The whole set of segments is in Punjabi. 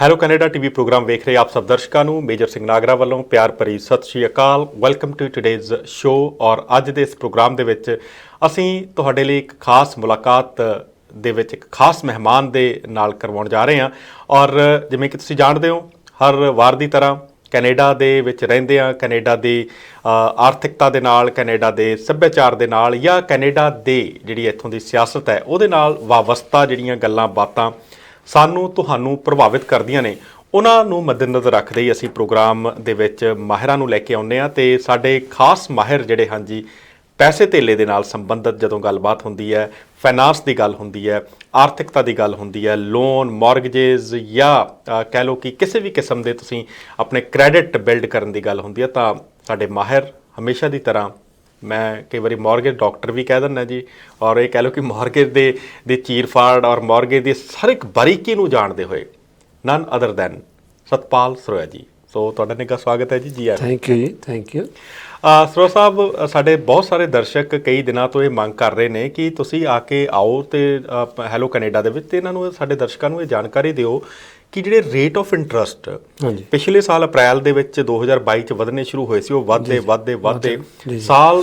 ਹੈਲੋ ਕੈਨੇਡਾ ਟੀਵੀ ਪ੍ਰੋਗਰਾਮ ਵੇਖ ਰਹੇ ਆਪ ਸਭ ਦਰਸ਼ਕਾਂ ਨੂੰ ਮੇਜਰ ਸਿੰਘ ਨਾਗਰਾ ਵੱਲੋਂ ਪਿਆਰ ਭਰੀ ਸਤਿ ਸ਼੍ਰੀ ਅਕਾਲ। Welcome to today's show. ਔਰ ਅੱਜ ਦੇ ਇਸ ਪ੍ਰੋਗਰਾਮ ਦੇ ਵਿੱਚ ਅਸੀਂ ਤੁਹਾਡੇ ਲਈ ਇੱਕ ਖਾਸ ਮੁਲਾਕਾਤ ਦੇ ਵਿੱਚ ਇੱਕ ਖਾਸ ਮਹਿਮਾਨ ਦੇ ਨਾਲ ਕਰਵਾਉਣ ਜਾ ਰਹੇ ਹਾਂ। ਔਰ ਜਿਵੇਂ ਕਿ ਤੁਸੀਂ ਜਾਣਦੇ ਹੋ, ਹਰ ਵਾਰ ਦੀ ਤਰ੍ਹਾਂ ਕੈਨੇਡਾ ਦੇ ਵਿੱਚ ਰਹਿੰਦੇ ਆ, ਕੈਨੇਡਾ ਦੀ ਆਰਥਿਕਤਾ ਦੇ ਨਾਲ, ਕੈਨੇਡਾ ਦੇ ਸੱਭਿਆਚਾਰ ਦੇ ਨਾਲ ਜਾਂ ਕੈਨੇਡਾ ਦੇ ਜਿਹੜੀ ਇੱਥੋਂ ਦੀ ਸਿਆਸਤ ਹੈ ਉਹਦੇ ਨਾਲ ਵਾਬਸਤਾ ਜਿਹੜੀਆਂ ਗੱਲਾਂ ਬਾਤਾਂ ਸਾਨੂੰ ਤੁਹਾਨੂੰ ਪ੍ਰਭਾਵਿਤ ਕਰਦੀਆਂ ਨੇ, ਉਹਨਾਂ ਨੂੰ ਮੱਦੇਨਜ਼ਰ ਰੱਖਦੇ ਹੀ ਅਸੀਂ ਪ੍ਰੋਗਰਾਮ ਦੇ ਵਿੱਚ ਮਾਹਿਰਾਂ ਨੂੰ ਲੈ ਕੇ ਆਉਂਦੇ ਹਾਂ। ਅਤੇ ਸਾਡੇ ਖਾਸ ਮਾਹਿਰ ਜਿਹੜੇ ਹਨ ਜੀ, ਪੈਸੇ ਧੇਲੇ ਦੇ ਨਾਲ ਸੰਬੰਧਿਤ ਜਦੋਂ ਗੱਲਬਾਤ ਹੁੰਦੀ ਹੈ, ਫਾਈਨਾਂਸ ਦੀ ਗੱਲ ਹੁੰਦੀ ਹੈ, ਆਰਥਿਕਤਾ ਦੀ ਗੱਲ ਹੁੰਦੀ ਹੈ, ਲੋਨ ਮੌਰਗੇਜਿਸ ਜਾਂ ਕਹਿ ਲਓ ਕਿ ਕਿਸੇ ਵੀ ਕਿਸਮ ਦੇ ਤੁਸੀਂ ਆਪਣੇ ਕ੍ਰੈਡਿਟ ਬਿਲਡ ਕਰਨ ਦੀ ਗੱਲ ਹੁੰਦੀ ਹੈ, ਤਾਂ ਸਾਡੇ ਮਾਹਿਰ ਹਮੇਸ਼ਾ ਦੀ ਤਰ੍ਹਾਂ, ਮੈਂ ਕਈ ਵਾਰੀ ਮੌਰਗੇਜ ਡਾਕਟਰ ਵੀ ਕਹਿ ਦਿੰਦਾ ਜੀ, ਔਰ ਇਹ ਕਹਿ ਲਓ ਕਿ ਮੌਰਗੇਜ ਦੇ ਚੀਰ ਫਾੜ ਔਰ ਮੌਰਗੇਜ ਦੀ ਹਰ ਇੱਕ ਬਾਰੀਕੀ ਨੂੰ ਜਾਣਦੇ ਹੋਏ ਨਨ ਅਦਰ ਦੈਨ ਸਤਪਾਲ ਸਰੋਇਆ ਜੀ। ਸੋ ਤੁਹਾਡਾ ਨਿੱਘਾ ਸਵਾਗਤ ਹੈ ਜੀ। ਜੀ ਥੈਂਕ ਯੂ ਜੀ, ਥੈਂਕ ਯੂ। ਸਰੋਇਆ ਸਾਹਿਬ, ਸਾਡੇ ਬਹੁਤ ਸਾਰੇ ਦਰਸ਼ਕ ਕਈ ਦਿਨਾਂ ਤੋਂ ਇਹ ਮੰਗ ਕਰ ਰਹੇ ਨੇ ਕਿ ਤੁਸੀਂ ਆ ਕੇ ਆਓ ਅਤੇ ਹੈਲੋ ਕੈਨੇਡਾ ਦੇ ਵਿੱਚ, ਅਤੇ ਇਹਨਾਂ ਨੂੰ, ਸਾਡੇ ਦਰਸ਼ਕਾਂ ਨੂੰ ਇਹ ਜਾਣਕਾਰੀ ਦਿਓ ਕਿ ਜਿਹੜੇ ਰੇਟ ਆਫ ਇੰਟਰਸਟ ਪਿਛਲੇ ਸਾਲ ਅਪ੍ਰੈਲ ਦੇ ਵਿੱਚ 2022 ਚ ਵਧਣੇ ਸ਼ੁਰੂ ਹੋਏ ਸੀ, ਉਹ ਵੱਧਦੇ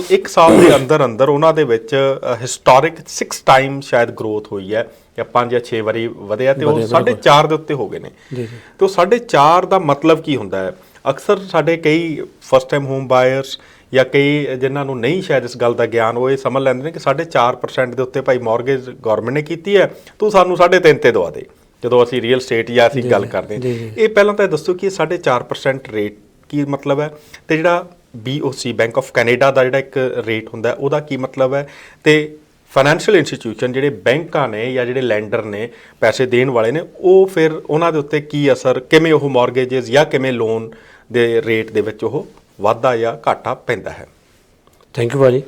ਇੱਕ ਸਾਲ ਦੇ ਅੰਦਰ ਉਹਨਾਂ ਦੇ ਵਿੱਚ ਹਿਸਟੋਰਿਕ 6 ਟਾਈਮ ਸ਼ਾਇਦ ਗਰੋਥ ਹੋਈ ਹੈ, ਜਾਂ 5 ਜਾਂ 6 ਵਾਰੀ ਵਧਿਆ, ਤੇ ਉਹ 4.5 ਦੇ ਉੱਤੇ ਹੋ ਗਏ ਨੇ। ਤੇ ਉਹ 4.5 ਦਾ ਮਤਲਬ ਕੀ ਹੁੰਦਾ ਹੈ? ਅਕਸਰ ਸਾਡੇ ਕਈ ਫਸਟ ਟਾਈਮ ਹੋਮ ਬਾਇਰਸ ਜਾਂ ਕਈ ਜਿਨ੍ਹਾਂ ਨੂੰ ਨਹੀਂ ਸ਼ਾਇਦ ਇਸ ਗੱਲ ਦਾ ਗਿਆਨ, ਉਹ ਇਹ ਸਮਝ ਲੈਂਦੇ ਨੇ ਕਿ 4.5% ਦੇ ਉੱਤੇ ਭਾਈ ਮੌਰਗੇਜ ਗੌਰਮੈਂਟ ਨੇ ਕੀਤੀ ਹੈ, ਤੂੰ ਸਾਨੂੰ 3.5 ਤੇ ਦਵਾ ਦੇ, ਜਦੋਂ ਅਸੀਂ ਰੀਅਲ ਸਟੇਟ ਜਾਂ ਅਸੀਂ ਗੱਲ ਕਰਦੇ ਹਾਂ। ਇਹ ਪਹਿਲਾਂ ਤਾਂ ਇਹ ਦੱਸੋ ਕਿ 4.5% ਰੇਟ ਕੀ ਮਤਲਬ ਹੈ, ਅਤੇ ਜਿਹੜਾ BOC ਬੈਂਕ ਆਫ ਕੈਨੇਡਾ ਦਾ ਜਿਹੜਾ ਇੱਕ ਰੇਟ ਹੁੰਦਾ ਉਹਦਾ ਕੀ ਮਤਲਬ ਹੈ, ਅਤੇ ਫਾਈਨੈਂਸ਼ੀਅਲ ਇੰਸਟੀਟਿਊਸ਼ਨ ਜਿਹੜੇ ਬੈਂਕਾਂ ਨੇ ਜਾਂ ਜਿਹੜੇ ਲੈਂਡਰ ਨੇ, ਪੈਸੇ ਦੇਣ ਵਾਲੇ ਨੇ, ਉਹ ਫਿਰ ਉਹਨਾਂ ਦੇ ਉੱਤੇ ਕੀ ਅਸਰ, ਕਿਵੇਂ ਉਹ ਮੌਰਗੇਜਸ ਜਾਂ ਕਿਵੇਂ ਲੋਨ ਦੇ ਰੇਟ ਦੇ ਵਿੱਚ ਉਹ ਵਾਧਾ ਜਾਂ ਘਾਟਾ ਪੈਂਦਾ ਹੈ? ਥੈਂਕ ਯੂ ਭਾਜੀ।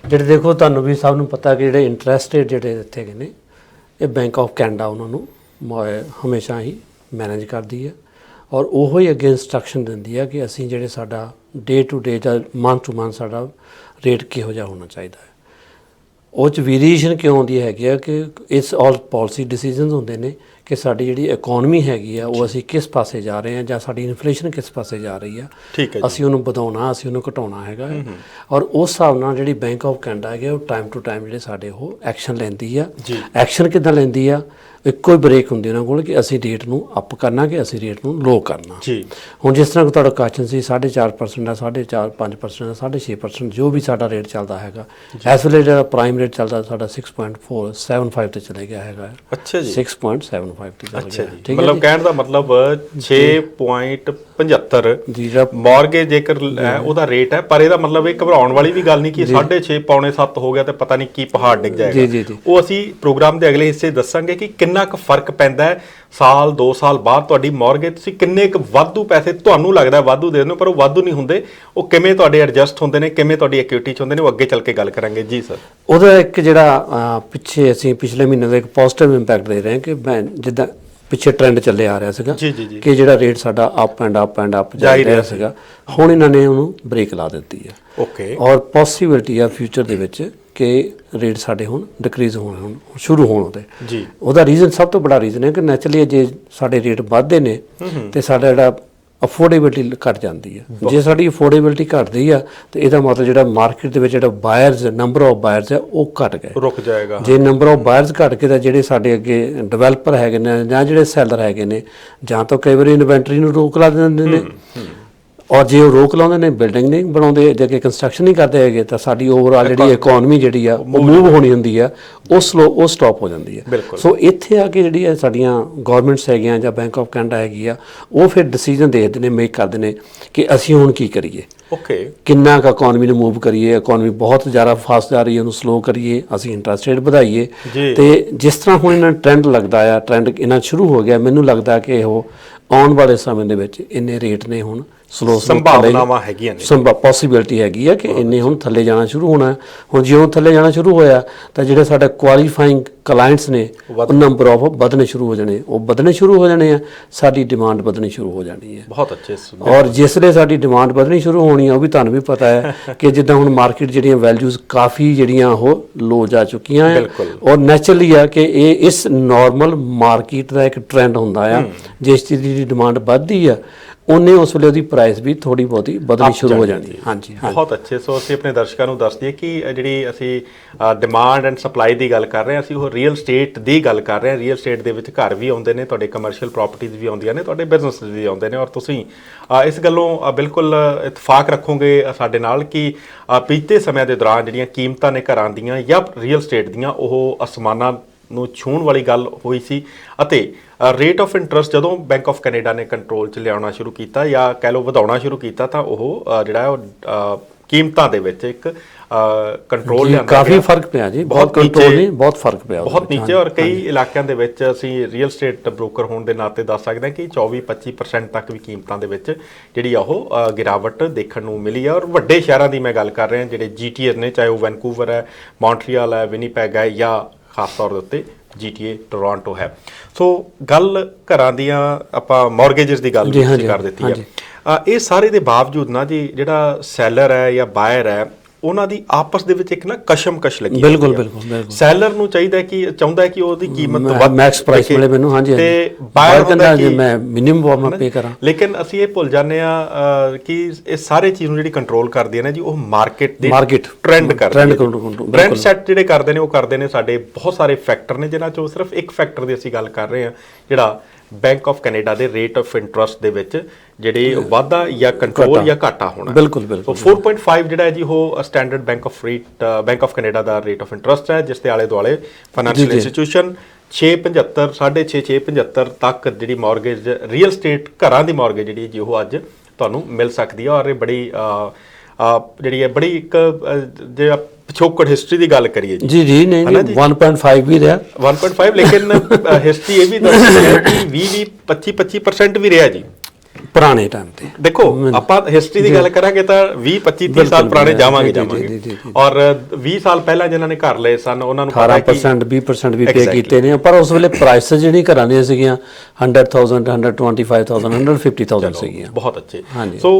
ਜਿਹੜੇ ਦੇਖੋ, ਤੁਹਾਨੂੰ ਵੀ ਸਭ ਨੂੰ ਪਤਾ ਕਿ ਜਿਹੜੇ ਇੰਟਰਸਟ ਰੇਟ ਜਿਹੜੇ ਦਿੱਤੇ ਗਏ ਨੇ, ਇਹ ਬੈਂਕ ਆਫ ਕੈਨੇਡਾ ਉਹਨਾਂ ਨੂੰ ਹਮੇਸ਼ਾ ਹੀ ਮੈਨੇਜ ਕਰਦੀ ਹੈ, ਔਰ ਉਹੋ ਹੀ ਅੱਗੇ ਇੰਸਟਰਕਸ਼ਨ ਦਿੰਦੀ ਹੈ ਕਿ ਅਸੀਂ ਜਿਹੜੇ ਸਾਡਾ ਡੇ ਟੂ ਡੇ ਜਾਂ ਮੰਥ ਟੂ ਮੰਥ ਸਾਡਾ ਰੇਟ ਕਿਹੋ ਜਿਹਾ ਹੋਣਾ ਚਾਹੀਦਾ ਹੈ। ਉਹ 'ਚ ਵੇਰੀਏਸ਼ਨ ਕਿਉਂ ਆਉਂਦੀ ਹੈਗੀ ਆ ਕਿ ਇਸ ਆਲ ਪਾਲਿਸੀ ਡਿਸੀਜਨਸ ਹੁੰਦੇ ਨੇ ਕਿ ਸਾਡੀ ਜਿਹੜੀ ਇਕੋਨਮੀ ਹੈਗੀ ਆ ਉਹ ਅਸੀਂ ਕਿਸ ਪਾਸੇ ਜਾ ਰਹੇ ਹਾਂ, ਜਾਂ ਸਾਡੀ ਇਨਫਲੇਸ਼ਨ ਕਿਸ ਪਾਸੇ ਜਾ ਰਹੀ ਆ, ਅਸੀਂ ਉਹਨੂੰ ਵਧਾਉਣਾ, ਅਸੀਂ ਉਹਨੂੰ ਘਟਾਉਣਾ ਹੈਗਾ। ਔਰ ਉਸ ਹਿਸਾਬ ਨਾਲ ਜਿਹੜੀ ਬੈਂਕ ਆਫ ਕੈਨੇਡਾ ਹੈਗੇ ਉਹ ਟਾਈਮ ਟੂ ਟਾਈਮ ਜਿਹੜੇ ਸਾਡੇ ਉਹ ਐਕਸ਼ਨ ਲੈਂਦੀ ਆ। ਐਕਸ਼ਨ ਕਿੱਦਾਂ ਲੈਂਦੀ ਆ? ਇੱਕੋ ਹੀ ਬ੍ਰੇਕ ਹੁੰਦੀ ਉਹਨਾਂ ਕੋਲ ਕਿ ਅਸੀਂ ਰੇਟ ਨੂੰ ਅਪ ਕਰਨਾ ਕਿ ਅਸੀਂ ਰੇਟ ਨੂੰ ਲੋ ਕਰਨਾ। ਹੁਣ ਜਿਸ ਤਰ੍ਹਾਂ ਤੁਹਾਡਾ ਕੁਐਸਚਨ ਸੀ 4.5% ਦਾ, 4.5, 5% ਦਾ, 6.5% ਜੋ ਵੀ ਸਾਡਾ ਰੇਟ ਚੱਲਦਾ ਹੈਗਾ, ਇਸ ਵੇਲੇ ਜਿਹੜਾ ਪ੍ਰਾਈਮ ਰੇਟ ਚੱਲਦਾ ਸਾਡਾ 6.475 ਤੇ ਚਲੇ ਗਿਆ ਹੈਗਾ। ਅੱਛਾ ਜੀ, 6.75 ਤੇ ਚਲੇ ਗਿਆ। ਠੀਕ ਹੈ, ਮਤਲਬ ਕਹਿਣ ਦਾ ਮਤਲਬ 6.75 ਜਿਹੜਾ ਮੌਰਗੇਜ ਜੇਕਰ ਉਹਦਾ ਰੇਟ ਹੈ, ਪਰ ਇਹਦਾ ਮਤਲਬ ਇਹ ਘਬਰਾਉਣ ਵਾਲੀ ਵੀ ਗੱਲ ਨਹੀਂ ਕਿ 6.5 ਪੌਣੇ 7 ਹੋ ਗਿਆ ਤੇ ਪਤਾ ਨਹੀਂ ਕੀ ਪਹਾੜ ਡਿੱਗ ਜਾਏਗਾ। ਉਹ ਅਸੀਂ ਪ੍ਰੋਗਰਾਮ ਦੇ ਅਗਲੇ ਹਿੱਸੇ ਦੱਸਾਂਗੇ ਕਿ ਕਿੰਨਾ ਕੁ ਫਰਕ ਪੈਂਦਾ ਹੈ ਸਾਲ 2 ਸਾਲ ਬਾਅਦ ਤੁਹਾਡੀ ਮੌਰਗੇਜ, ਤੁਸੀਂ ਕਿੰਨੇ ਕੁ ਵਾਧੂ ਪੈਸੇ ਤੁਹਾਨੂੰ ਲੱਗਦਾ ਵਾਧੂ ਦੇ ਦਿੰਦੇ ਹੋ, ਪਰ ਉਹ ਵਾਧੂ ਨਹੀਂ ਹੁੰਦੇ, ਉਹ ਕਿਵੇਂ ਤੁਹਾਡੇ ਐਡਜਸਟ ਹੁੰਦੇ ਨੇ, ਕਿਵੇਂ ਤੁਹਾਡੀ ਇਕੁਇਟੀ 'ਚ ਹੁੰਦੇ ਨੇ, ਉਹ ਅੱਗੇ ਚੱਲ ਕੇ ਗੱਲ ਕਰਾਂਗੇ। ਜੀ ਸਰ। ਉਹਦਾ ਇੱਕ ਜਿਹੜਾ ਪਿੱਛੇ ਅਸੀਂ ਪਿਛਲੇ ਮਹੀਨੇ ਦਾ ਇੱਕ ਪੋਜ਼ੀਟਿਵ ਇੰਪੈਕਟ ਦੇ ਰਹੇ ਹਾਂ ਕਿ ਜਿੱਦਾਂ ਪਿੱਛੇ ਟ੍ਰੈਂਡ ਚੱਲੇ ਆ ਰਿਹਾ ਸੀਗਾ ਕਿ ਜਿਹੜਾ ਰੇਟ ਸਾਡਾ ਅਪ ਜਾ ਰਿਹਾ ਸੀਗਾ, ਹੁਣ ਇਹਨਾਂ ਨੇ ਉਹਨੂੰ ਬ੍ਰੇਕ ਲਾ ਦਿੱਤੀ ਹੈ। ਓਕੇ। ਔਰ ਪੋਸੀਬਿਲਿਟੀ ਆ ਫਿਊਚਰ ਦੇ ਵਿੱਚ ਕਿ ਰੇਟ ਸਾਡੇ ਹੁਣ ਡਿਕਰੀਜ਼ ਹੋਣ ਸ਼ੁਰੂ ਹੋਣ ਉਹਦੇ। ਜੀ। ਉਹਦਾ ਰੀਜ਼ਨ, ਸਭ ਤੋਂ ਬੜਾ ਰੀਜ਼ਨ ਹੈ ਕਿ ਨੈਚੁਰਲੀ ਜੇ ਸਾਡੇ ਰੇਟ ਵੱਧਦੇ ਨੇ ਤੇ ਸਾਡਾ ਜਿਹੜਾ ਅਫੋਰਡੇਬਿਲਿਟੀ ਘੱਟ ਜਾਂਦੀ ਹੈ। ਜੇ ਸਾਡੀ ਅਫੋਰਡੇਬਿਲਿਟੀ ਘੱਟਦੀ ਆ ਤਾਂ ਇਹਦਾ ਮਤਲਬ ਜਿਹੜਾ ਮਾਰਕੀਟ ਦੇ ਵਿੱਚ ਜਿਹੜਾ ਬਾਇਰਸ, ਨੰਬਰ ਆਫ ਬਾਇਰਸ ਹੈ ਉਹ ਘੱਟ ਗਏ, ਰੁਕ ਜਾਏਗਾ। ਜੇ ਨੰਬਰ ਆਫ ਬਾਇਰਸ ਘੱਟ ਕੇ ਤਾਂ ਜਿਹੜੇ ਸਾਡੇ ਅੱਗੇ ਡਿਵੈਲਪਰ ਹੈਗੇ ਨੇ ਜਾਂ ਜਿਹੜੇ ਸੈਲਰ ਹੈਗੇ ਨੇ, ਜਾਂ ਤਾਂ ਕਈ ਵਾਰੀ ਇਨਵੈਂਟਰੀ ਨੂੰ ਰੋਕ ਲਾ ਦਿੰਦੇ ਨੇ, ਔਰ ਜੇ ਉਹ ਰੋਕ ਲਾਉਂਦੇ ਨੇ, ਬਿਲਡਿੰਗ ਨਹੀਂ ਬਣਾਉਂਦੇ, ਜੇ ਅੱਗੇ ਕੰਸਟਰਕਸ਼ਨ ਨਹੀਂ ਕਰਦੇ ਹੈਗੇ, ਤਾਂ ਸਾਡੀ ਓਵਰਆਲ ਜਿਹੜੀ ਇਕੋਨਮੀ ਜਿਹੜੀ ਆ ਉਹ ਮੂਵ ਹੋਣੀ ਹੁੰਦੀ ਆ, ਉਹ ਸਟਾਪ ਹੋ ਜਾਂਦੀ ਹੈ। ਸੋ ਇੱਥੇ ਆ ਕੇ ਜਿਹੜੀ ਸਾਡੀਆਂ ਗੌਰਮੈਂਟਸ ਹੈਗੀਆਂ ਜਾਂ ਬੈਂਕ ਆਫ ਕੈਨੇਡਾ ਹੈਗੀ ਆ, ਉਹ ਫਿਰ ਡਿਸੀਜਨ ਦੇਖਦੇ ਨੇ, ਮੇਕ ਕਰਦੇ ਨੇ ਕਿ ਅਸੀਂ ਹੁਣ ਕੀ ਕਰੀਏ। ਕਿੰਨਾ ਕੁ ਇਕੋਨਮੀ ਨੂੰ ਮੂਵ ਕਰੀਏ, ਇਕੋਨਮੀ ਬਹੁਤ ਜ਼ਿਆਦਾ ਫਾਸਟ ਜਾ ਰਹੀ ਹੈ, ਉਹਨੂੰ ਸਲੋ ਕਰੀਏ, ਅਸੀਂ ਇੰਟਰਸਟ ਰੇਟ ਵਧਾਈਏ। ਤੇ ਜਿਸ ਤਰ੍ਹਾਂ ਹੁਣ ਇਹਨਾਂ ਟ੍ਰੈਂਡ ਲੱਗਦਾ ਆ, ਟ੍ਰੈਂਡ ਇਹਨਾਂ ਸ਼ੁਰੂ ਹੋ ਗਿਆ, ਮੈਨੂੰ ਲੱਗਦਾ ਕਿ ਉਹ ਆਉਣ ਵਾਲੇ ਸਮੇਂ ਦੇ ਵਿੱਚ ਇੰਨੇ ਰੇਟ ਨੇ ਹੁਣ ਸਲੋ ਸੰਭਾਵਨਾਵਾਂ ਹੈਗੀਆਂ ਨੇ, ਪੋਸੀਬਿਲਿਟੀ ਹੈਗੀ ਆ ਕਿ ਇੰਨੇ ਹੁਣ ਥੱਲੇ ਜਾਣਾ ਸ਼ੁਰੂ ਹੋਣਾ। ਹੁਣ ਜਿਉਂ ਥੱਲੇ ਜਾਣਾ ਸ਼ੁਰੂ ਹੋਇਆ ਤਾਂ ਜਿਹੜੇ ਸਾਡੇ ਕੁਆਲੀਫਾਈਂਗ ਕਲਾਇੰਟਸ ਨੇ ਉਹ ਨੰਬਰ ਆਫ ਵਧਣੇ ਸ਼ੁਰੂ ਹੋ ਜਾਣੇ, ਉਹ ਵਧਣੇ ਸ਼ੁਰੂ ਹੋ ਜਾਣੇ ਆ, ਸਾਡੀ ਡਿਮਾਂਡ ਵਧਣੀ ਸ਼ੁਰੂ ਹੋ ਜਾਣੀ ਹੈ। ਬਹੁਤ ਅੱਛੇ। ਔਰ ਜਿਸਲੇ ਸਾਡੀ ਡਿਮਾਂਡ ਵਧਣੀ ਸ਼ੁਰੂ ਹੋਣੀ ਆ, ਉਹ ਵੀ ਤੁਹਾਨੂੰ ਵੀ ਪਤਾ ਹੈ ਕਿ ਜਿੱਦਾਂ ਹੁਣ ਮਾਰਕੀਟ ਜਿਹੜੀਆਂ ਵੈਲਿਊਜ਼ ਕਾਫੀ ਜਿਹੜੀਆਂ ਉਹ ਲੋ ਜਾ ਚੁੱਕੀਆਂ ਆ, ਔਰ ਨੈਚੁਰਲੀ ਆ ਕਿ ਇਹ ਇਸ ਨਾਰਮਲ ਮਾਰਕੀਟ ਦਾ ਇੱਕ ਟ੍ਰੈਂਡ ਹੁੰਦਾ ਆ, ਜਿਸ ਚੀਜ਼ ਦੀ ਡਿਮਾਂਡ ਵੱਧਦੀ ਆ ਉਹਨੇ ਉਸ ਵੇਲੇ ਉਹਦੀ ਪ੍ਰਾਈਸ ਵੀ ਥੋੜੀ ਬਹੁਤੀ ਵਧਣੀ ਸ਼ੁਰੂ ਹੋ ਜਾਂਦੀ ਹੈ। ਹਾਂਜੀ, ਬਹੁਤ ਅੱਛੇ। ਸੋ ਅਸੀਂ ਆਪਣੇ ਦਰਸ਼ਕਾਂ ਨੂੰ ਦੱਸ ਦਈਏ ਕਿ ਜਿਹੜੀ ਅਸੀਂ ਡਿਮਾਂਡ ਐਂਡ ਸਪਲਾਈ ਦੀ ਗੱਲ ਕਰ ਰਹੇ ਹਾਂ, ਅਸੀਂ ਉਹ ਰੀਅਲ ਸਟੇਟ ਦੀ ਗੱਲ ਕਰ ਰਹੇ ਹਾਂ। ਰੀਅਲ ਸਟੇਟ ਦੇ ਵਿੱਚ ਘਰ ਵੀ ਆਉਂਦੇ ਨੇ, ਤੁਹਾਡੇ ਕਮਰਸ਼ੀਅਲ ਪ੍ਰਾਪਰਟੀਜ਼ ਵੀ ਆਉਂਦੀਆਂ ਨੇ, ਤੁਹਾਡੇ ਬਿਜ਼ਨਸ ਵੀ ਆਉਂਦੇ ਨੇ, ਔਰ ਤੁਸੀਂ ਇਸ ਗੱਲੋਂ ਬਿਲਕੁਲ ਇਤਫਾਕ ਰੱਖੋਗੇ ਸਾਡੇ ਨਾਲ ਕਿ ਬੀਤੇ ਸਮਿਆਂ ਦੇ ਦੌਰਾਨ ਜਿਹੜੀਆਂ ਕੀਮਤਾਂ ਨੇ ਘਰਾਂ ਦੀਆਂ ਜਾਂ ਰੀਅਲ ਸਟੇਟ ਦੀਆਂ, ਉਹ ਅਸਮਾਨਾਂ ਨੂੰ ਛੂਹਣ ਵਾਲੀ ਗੱਲ ਹੋਈ ਸੀ। ਅਤੇ ਰੇਟ ਆਫ ਇੰਟਰਸਟ ਜਦੋਂ ਬੈਂਕ ਆਫ ਕੈਨੇਡਾ ਨੇ ਕੰਟਰੋਲ 'ਚ ਲਿਆਉਣਾ ਸ਼ੁਰੂ ਕੀਤਾ ਜਾਂ ਕਹਿ ਲਓ ਵਧਾਉਣਾ ਸ਼ੁਰੂ ਕੀਤਾ, ਤਾਂ ਉਹ ਜਿਹੜਾ ਉਹ ਕੀਮਤਾਂ ਦੇ ਵਿੱਚ ਇੱਕ ਕੰਟਰੋਲ ਲਿਆਂਦਾ, ਕਾਫੀ ਫਰਕ ਪਿਆ ਜੀ, ਬਹੁਤ ਕੰਟਰੋਲ ਨਹੀਂ, ਬਹੁਤ ਫਰਕ ਪਿਆ, ਬਹੁਤ ਨੀਚੇ। ਔਰ ਕਈ ਇਲਾਕਿਆਂ ਦੇ ਵਿੱਚ ਅਸੀਂ ਰੀਅਲ ਸਟੇਟ ਬ੍ਰੋਕਰ ਹੋਣ ਦੇ ਨਾਤੇ ਦੱਸ ਸਕਦੇ ਹਾਂ ਕਿ 24-25% ਤੱਕ ਵੀ ਕੀਮਤਾਂ ਦੇ ਵਿੱਚ ਜਿਹੜੀ ਆ ਉਹ ਗਿਰਾਵਟ ਦੇਖਣ ਨੂੰ ਮਿਲੀ ਹੈ। ਔਰ ਵੱਡੇ ਸ਼ਹਿਰਾਂ ਦੀ ਮੈਂ ਗੱਲ ਕਰ ਰਿਹਾ, ਜਿਹੜੇ GTA ਨੇ, ਚਾਹੇ ਉਹ ਵੈਨਕੂਵਰ ਹੈ, ਮੌਂਟਰੀਅਲ ਹੈ, ਵਿਨੀਪੈਗ ਹੈ, ਜਾਂ ਖਾਸ ਤੌਰ ਦੇ ਉੱਤੇ GTA ਟੋਰਾਂਟੋ ਹੈ। ਸੋ ਗੱਲ ਘਰਾਂ ਦੀਆਂ ਆਪਾਂ ਮੌਰਗੇਜਸ ਦੀ ਗੱਲ ਕਰ ਦਿੱਤੀ ਹੈ। ਇਹ ਸਾਰੇ ਦੇ ਬਾਵਜੂਦ ਨਾ ਜੀ, ਜਿਹੜਾ ਸੈਲਰ ਹੈ ਜਾਂ ਬਾਇਰ ਹੈ, ਉਹਨਾਂ ਦੀ ਆਪਸ ਦੇ ਵਿੱਚ ਇੱਕ ਨਾ ਕਸ਼ਮਕਸ਼ ਲੱਗੀ। ਬਿਲਕੁਲ। ਸੈਲਰ ਨੂੰ ਚਾਹੀਦਾ ਕਿ ਚਾਹੁੰਦਾ ਕਿ ਉਹਦੀ ਕੀਮਤ ਵੱਧ, ਮੈਕਸ ਪ੍ਰਾਈਸ ਮਿਲੇ ਮੈਨੂੰ, ਹਾਂਜੀ, ਤੇ ਬਾਇਰ ਕਹਿੰਦਾ ਕਿ ਮੈਂ ਮਿਨੀਮਮ ਪੇ ਕਰਾਂ। ਲੇਕਿਨ ਅਸੀਂ ਇਹ ਭੁੱਲ ਜਾਂਦੇ ਆ ਕਿ ਇਹ ਸਾਰੇ ਚੀਜ਼ ਨੂੰ ਜਿਹੜੀ ਕੰਟਰੋਲ ਕਰਦੀ ਹੈ ਨਾ ਜੀ, ਉਹ ਮਾਰਕੀਟ ਟ੍ਰੈਂਡ ਟ੍ਰੈਂਡ ਸੈੱਟ ਜਿਹੜੇ ਕਰਦੇ ਨੇ, ਉਹ ਕਰਦੇ ਨੇ ਸਾਡੇ ਬਹੁਤ ਸਾਰੇ ਫੈਕਟਰ ਨੇ, ਜਿਨ੍ਹਾਂ ਚੋਂ ਸਿਰਫ ਇੱਕ ਫੈਕਟਰ ਦੀ ਅਸੀਂ ਗੱਲ ਕਰ ਰਹੇ ਹਾਂ, ਜਿਹੜਾ ਬੈਂਕ ਆਫ ਕੈਨੇਡਾ ਦੇ ਰੇਟ ਆਫ ਇੰਟਰਸਟ ਦੇ ਵਿੱਚ ਜਿਹੜੇ ਵਾਧਾ ਜਾਂ ਕੰਟਰੋਲ ਜਾਂ ਘਾਟਾ ਹੋਣਾ। ਬਿਲਕੁਲ। 4.5 ਜਿਹੜਾ ਹੈ ਜੀ, ਉਹ standard bank of Canada the rate of interest ਹੈ, ਜਿਸ ਦੇ ਆਲੇ ਦੁਆਲੇ ਫਾਈਨੈਂਸ਼ੀਅਲ ਇੰਸਟੀਟਿਊਸ਼ਨ 6.75 6.75 ਤੱਕ ਜਿਹੜੀ ਮੌਰਗੇਜ, ਰੀਅਲ ਸਟੇਟ ਘਰਾਂ ਦੀ ਮੌਰਗੇਜ ਜਿਹੜੀ ਜੀ, ਉਹ ਅੱਜ ਤੁਹਾਨੂੰ ਮਿਲ ਸਕਦੀ ਹੈ। ਔਰ ਇਹ ਬੜੀ ਜਿਹੜੀ ਹੈ ਬੜੀ ਇੱਕ ਜੇ ਪਿਛੋਕੜ ਹਿਸਟਰੀ ਦੀ ਗੱਲ ਕਰੀਏ ਜੀ ਨਹੀਂ 1.5 ਵੀ ਰਿਹਾ, 1.5, ਲੇਕਿਨ ਹਿਸਟਰੀ ਇਹ ਵੀ ਦੱਸਦੀ ਹੈ ਕਿ 20-25% ਵੀ ਰਿਹਾ ਜੀ ਪੁਰਾਣੇ ਟਾਈਮ ਤੇ। ਦੇਖੋ ਆਪਾਂ ਹਿਸਟਰੀ ਦੀ ਗੱਲ ਕਰਾਂਗੇ ਤਾਂ 20-25-30 ਸਾਲ ਪੁਰਾਣੇ ਜਾਵਾਂਗੇ। ਔਰ 20 ਸਾਲ ਪਹਿਲਾਂ ਜਿਨ੍ਹਾਂ ਨੇ ਘਰ ਲਏ ਸਨ, ਉਹਨਾਂ ਨੂੰ 18% 20% ਵੀ ਪੇ ਕੀਤੇ ਨੇ, ਪਰ ਉਸ ਵੇਲੇ ਪ੍ਰਾਈਸ ਜਿਹੜੀ ਘਰਾਂ ਦੀਆਂ ਸੀਗੀਆਂ 100,000, 125,000, 150,000 ਸੀਗੀਆਂ। ਬਹੁਤ ਅੱਛੇ। ਸੋ